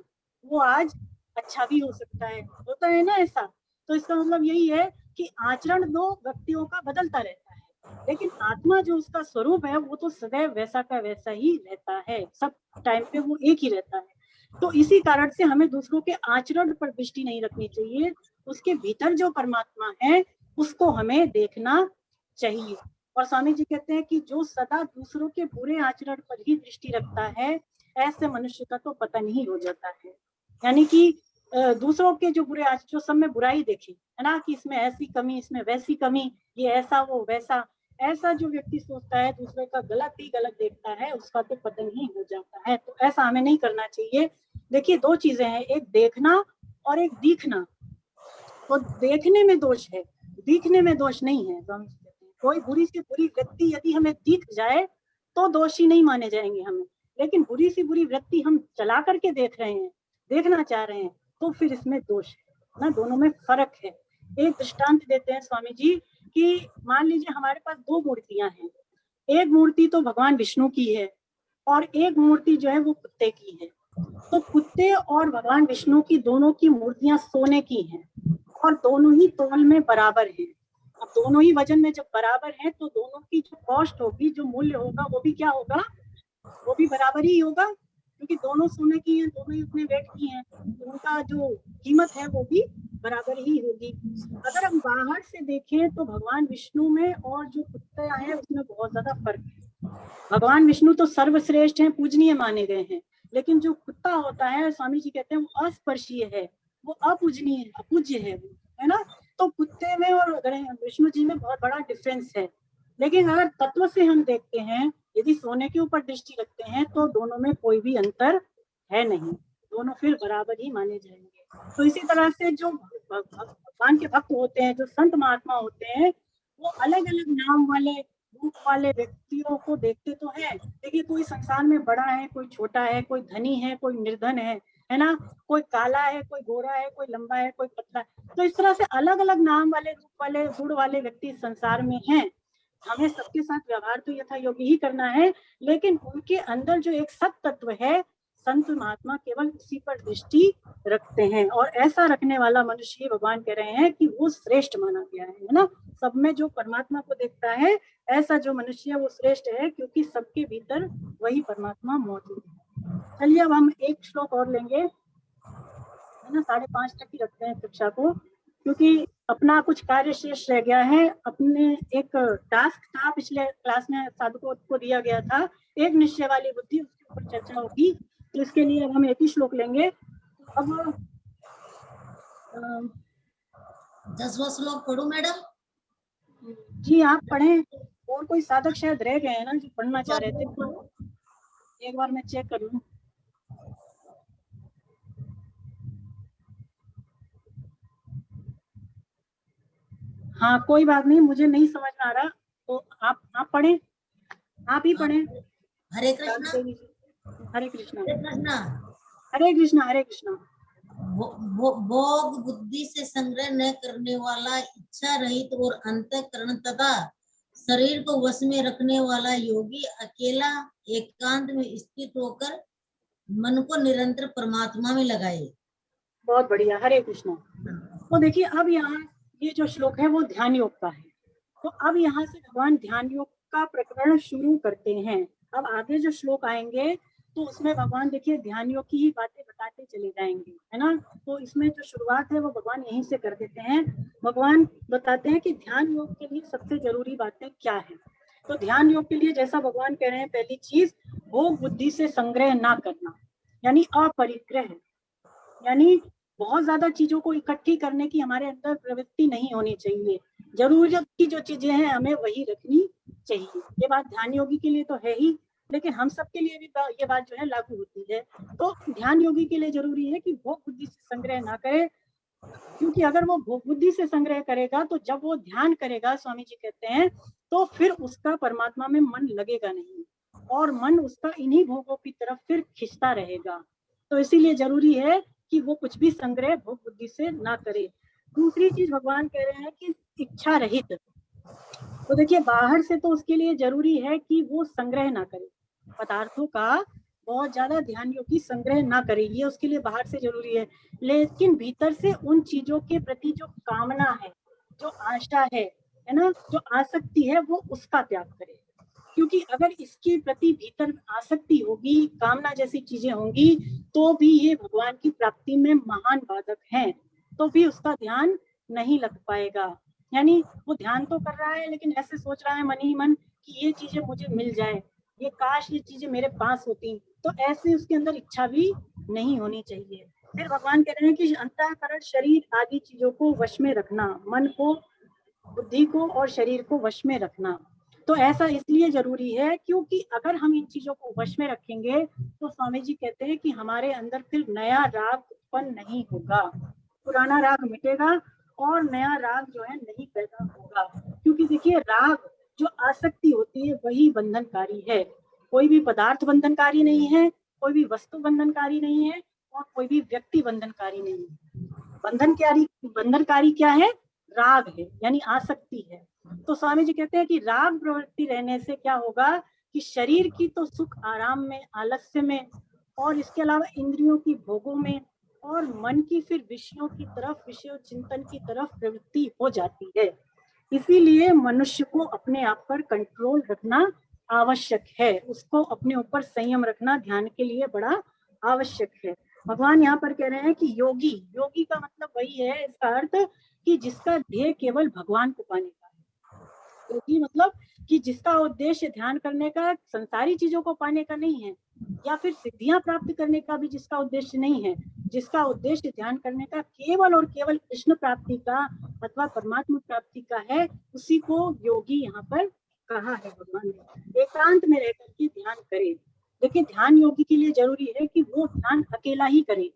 वो आज अच्छा भी हो सकता है, होता है ना ऐसा। तो इसका मतलब यही है कि आचरण दो व्यक्तियों का बदलता रहता है, लेकिन आत्मा जो उसका स्वरूप है वो तो सदैव वैसा का वैसा ही रहता है, सब टाइम पे वो एक ही रहता है। तो इसी कारण से हमें दूसरों के आचरण पर दृष्टि नहीं रखनी चाहिए, उसके भीतर जो परमात्मा है उसको हमें देखना चाहिए। और स्वामी जी कहते हैं कि जो सदा दूसरों के बुरे आचरण पर ही दृष्टि रखता है, ऐसे मनुष्य का तो पतन ही हो जाता है। यानी कि दूसरों के जो बुरे आचरण, जो सब में बुराई देखे, है ना, कि इसमें ऐसी कमी, इसमें वैसी कमी, ये ऐसा वो वैसा, ऐसा जो व्यक्ति सोचता है, दूसरे का गलत ही गलत देखता है, उसका तो पतन ही हो जाता है। तो ऐसा हमें नहीं करना चाहिए। देखिए दो चीजें हैं, एक देखना और एक दिखना। तो देखने में दोष है, दिखने में दोष नहीं है। तो हम कोई बुरी से बुरी व्यक्ति यदि हमें दिख जाए तो दोषी नहीं माने जाएंगे हमें, लेकिन बुरी से बुरी व्यक्ति हम चला करके देख रहे हैं, देखना चाह रहे हैं, तो फिर इसमें दोष है ना, दोनों में फर्क है। एक दृष्टांत देते हैं स्वामी जी कि मान लीजिए हमारे पास दो मूर्तियां हैं, एक मूर्ति तो भगवान विष्णु की है और एक मूर्ति जो है वो कुत्ते की है। तो कुत्ते और भगवान विष्णु की दोनों की मूर्तियां सोने की हैं और दोनों ही तौल में बराबर है। अब दोनों ही वजन में जब बराबर है तो दोनों की जो कॉस्ट होगी, जो मूल्य होगा, वो भी क्या होगा, वो भी बराबर ही होगा, क्योंकि दोनों सोने की हैं, दोनों ही अपने वेट की हैं, तो उनका जो कीमत है वो भी बराबर ही होगी। अगर हम बाहर से देखें तो भगवान विष्णु में और जो कुत्ते हैं उसमें बहुत ज्यादा फर्क है। भगवान विष्णु तो सर्वश्रेष्ठ हैं, पूजनीय माने गए हैं, लेकिन जो कुत्ता होता है, स्वामी जी कहते हैं वो अस्पर्शीय है, वो अपूजनीय है, अपूज्य है, है ना। तो कुत्ते में और विष्णु जी में बहुत बड़ा डिफरेंस है। लेकिन अगर तत्व से हम देखते हैं, यदि सोने के ऊपर दृष्टि रखते हैं तो दोनों में कोई भी अंतर है नहीं, दोनों फिर बराबर ही माने जाएंगे। तो इसी तरह से जो भगवान के भक्त होते हैं, जो संत महात्मा होते हैं, वो अलग अलग नाम वाले, रूप वाले व्यक्तियों को देखते तो है। देखिए कोई संसार में बड़ा है, कोई छोटा है, कोई धनी है, कोई निर्धन है ना, कोई काला है, कोई गोरा है, कोई लंबा है, कोई पतला है। तो इस तरह से अलग अलग नाम वाले, रूप वाले, गुण वाले व्यक्ति संसार में हैं। हमें सबके साथ व्यवहार तो यथा योगी ही करना है, लेकिन उनके अंदर जो एक सत तत्व है, संत महात्मा केवल उसी पर दृष्टि रखते हैं, और ऐसा रखने वाला मनुष्य भगवान कह रहे हैं कि वो श्रेष्ठ माना गया है ना। सब में जो परमात्मा को देखता है, ऐसा जो मनुष्य है वो श्रेष्ठ है, क्योंकि सबके भीतर वही परमात्मा मौजूद है। चलिए अब हम एक श्लोक और लेंगे, है ना, 5:30 तक ही रखते हैं कक्षा को, क्योंकि अपना कुछ कार्य शेष रह गया है। अपने एक टास्क था पिछले क्लास में साधकों को दिया गया था, एक निश्चय वाली बुद्धि, उसके ऊपर चर्चा होगी। तो इसके लिए अब हम एक ही श्लोक लेंगे। अब 10वां श्लोक पढ़ूं मैडम? जी आप पढ़ें, और कोई साधक शायद रह गए हैं ना जो पढ़ना चाह रहे थे, तो एक बार मैं चेक कर लूं। हाँ कोई बात नहीं, मुझे नहीं समझ में आ रहा, तो आप पढ़ें, आप ही पढ़ें। हरे कृष्णा। हरे कृष्णा। हरे कृष्णा। हरे कृष्णा। हरे कृष्णा। भोग बुद्धि से संग्रह न करने वाला, इच्छा रहित और अंतःकरण तथा शरीर को वश में रखने वाला योगी अकेला एकांत में स्थित होकर मन को निरंतर परमात्मा में लगाए। बहुत बढ़िया, हरे कृष्णा। तो देखिए अब यहाँ ये जो श्लोक है वो ध्यान योग का है। तो अब यहाँ से भगवान ध्यान योग का प्रकरण शुरू करते हैं। अब आगे जो श्लोक आएंगे तो उसमें भगवान देखिए ध्यान योग की ही बातें बताते चले जाएंगे, है ना। तो इसमें जो शुरुआत है वो भगवान यहीं से कर देते हैं। भगवान बताते हैं कि ध्यान योग के लिए सबसे जरूरी बातें क्या है। तो ध्यान योग के लिए जैसा भगवान कह रहे हैं, पहली चीज भोग बुद्धि से संग्रह ना करना, यानी अपरिग्रह, यानी बहुत ज्यादा चीजों को इकट्ठी करने की हमारे अंदर प्रवृत्ति नहीं होनी चाहिए। जरूरत की जो चीजें हैं हमें वही रखनी चाहिए। ये बात ध्यान योगी के लिए तो है ही, लेकिन हम सबके लिए भी ये बात जो है लागू होती है। तो ध्यान योगी के लिए जरूरी है कि भोग बुद्धि से संग्रह ना करे, क्योंकि अगर वो भोग बुद्धि से संग्रह करेगा तो जब वो ध्यान करेगा, स्वामी जी कहते हैं, तो फिर उसका परमात्मा में मन लगेगा नहीं, और मन उसका इन्हीं भोगों की तरफ फिर खिंचता रहेगा। तो इसीलिए जरूरी है कि वो कुछ भी संग्रह भोग बुद्धि से ना करे। दूसरी चीज भगवान कह रहे हैं कि इच्छा रहित। तो देखिए बाहर से तो उसके लिए जरूरी है कि वो संग्रह ना करे, पदार्थों का बहुत ज्यादा ध्यान योगी संग्रह ना करे, ये उसके लिए बाहर से जरूरी है। लेकिन भीतर से उन चीजों के प्रति जो कामना है, जो आशा है ना, जो आसक्ति है, वो उसका त्याग करे। क्योंकि अगर इसके प्रति भीतर आसक्ति होगी, कामना जैसी चीजें होंगी, तो भी ये भगवान की प्राप्ति में महान बाधक हैं, तो भी उसका ध्यान नहीं लग पाएगा। यानी वो ध्यान तो कर रहा है, लेकिन ऐसे सोच रहा है मन ही मन कि ये चीजें मुझे मिल जाए, ये काश ये चीजें मेरे पास होती, तो ऐसे उसके अंदर इच्छा भी नहीं होनी चाहिए। फिर भगवान कह रहे हैं कि अंतःकरण, शरीर आदि चीजों को वश में रखना, मन को, बुद्धि को और शरीर को वश में रखना। तो ऐसा इसलिए जरूरी है क्योंकि अगर हम इन चीजों को वश में रखेंगे तो स्वामी जी कहते हैं कि हमारे अंदर फिर नया राग उत्पन्न नहीं होगा, पुराना राग मिटेगा और नया राग जो है नहीं पैदा होगा। क्योंकि देखिए राग जो आसक्ति होती है वही बंधनकारी है, कोई भी पदार्थ बंधनकारी नहीं है, कोई भी वस्तु बंधनकारी नहीं है, और कोई भी व्यक्ति बंधनकारी नहीं है। बंधनकारी क्या है? राग है, यानी आसक्ति है। तो स्वामी जी कहते हैं कि राग प्रवृत्ति रहने से क्या होगा कि शरीर की तो सुख आराम में, आलस्य में, और इसके अलावा इंद्रियों की भोगों में, और मन की फिर विषयों की तरफ, विषय चिंतन की तरफ प्रवृत्ति हो जाती है। इसीलिए मनुष्य को अपने आप पर कंट्रोल रखना आवश्यक है, उसको अपने ऊपर संयम रखना ध्यान के लिए बड़ा आवश्यक है। भगवान यहाँ पर कह रहे हैं कि योगी, योगी का मतलब वही है, इसका अर्थ कि जिसका ध्येय केवल भगवान को पाने का है। योगी मतलब कि जिसका उद्देश्य ध्यान करने का संसारी चीजों को पाने का नहीं है, या फिर सिद्धियां प्राप्त करने का भी जिसका उद्देश्य नहीं है, जिसका उद्देश्य ध्यान करने का केवल और केवल कृष्ण प्राप्ति का अथवा परमात्मा प्राप्ति का है, उसी को योगी यहाँ पर कहा है भगवान ने। एकांत में रह करके ध्यान करे। देखिए ध्यान योगी के लिए जरूरी है कि वो ध्यान अकेला ही करे,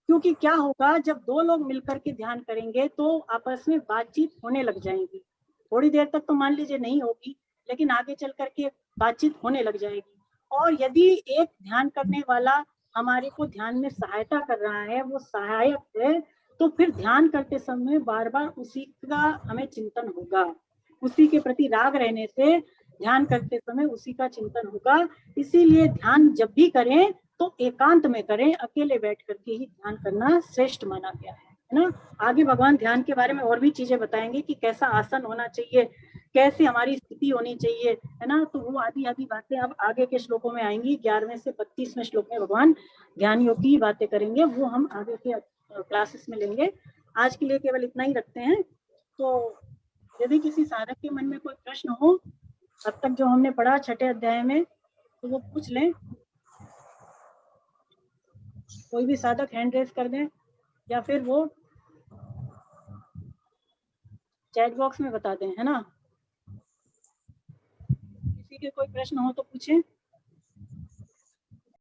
क्योंकि क्या होगा जब दो लोग मिलकर के ध्यान करेंगे तो आपस में बातचीत होने लग जाएगी। थोड़ी देर तक तो मान लीजिए नहीं होगी, लेकिन आगे चल करके बातचीत होने लग जाएगी। और यदि एक ध्यान करने वाला हमारे को ध्यान में सहायता कर रहा है, वो सहायक है, तो फिर ध्यान करते समय बार बार उसी का हमें चिंतन होगा। उसी के प्रति राग रहने से ध्यान करते समय उसी का चिंतन होगा। इसीलिए ध्यान जब भी करें तो एकांत में करें, अकेले बैठ करके ही ध्यान करना श्रेष्ठ माना गया है ना। आगे भगवान ध्यान के बारे में और भी चीजें बताएंगे कि कैसा आसन होना चाहिए, कैसे हमारी स्थिति होनी चाहिए, है ना। तो वो आदि आदि बातें अब आगे के श्लोकों में आएंगी। 11वें से 32वें श्लोक में भगवान ध्यान योग की बातें करेंगे, वो हम आगे के क्लासेस में लेंगे। आज के लिए केवल इतना ही रखते हैं। तो यदि किसी साधक के मन में कोई प्रश्न हो अब तक जो हमने पढ़ा 6ठे अध्याय में, तो वो पूछ लें। कोई भी साधक हैंड रेज कर दें या फिर वो चैट बॉक्स में बता दें, है ना। किसी के कोई प्रश्न हो तो पूछें।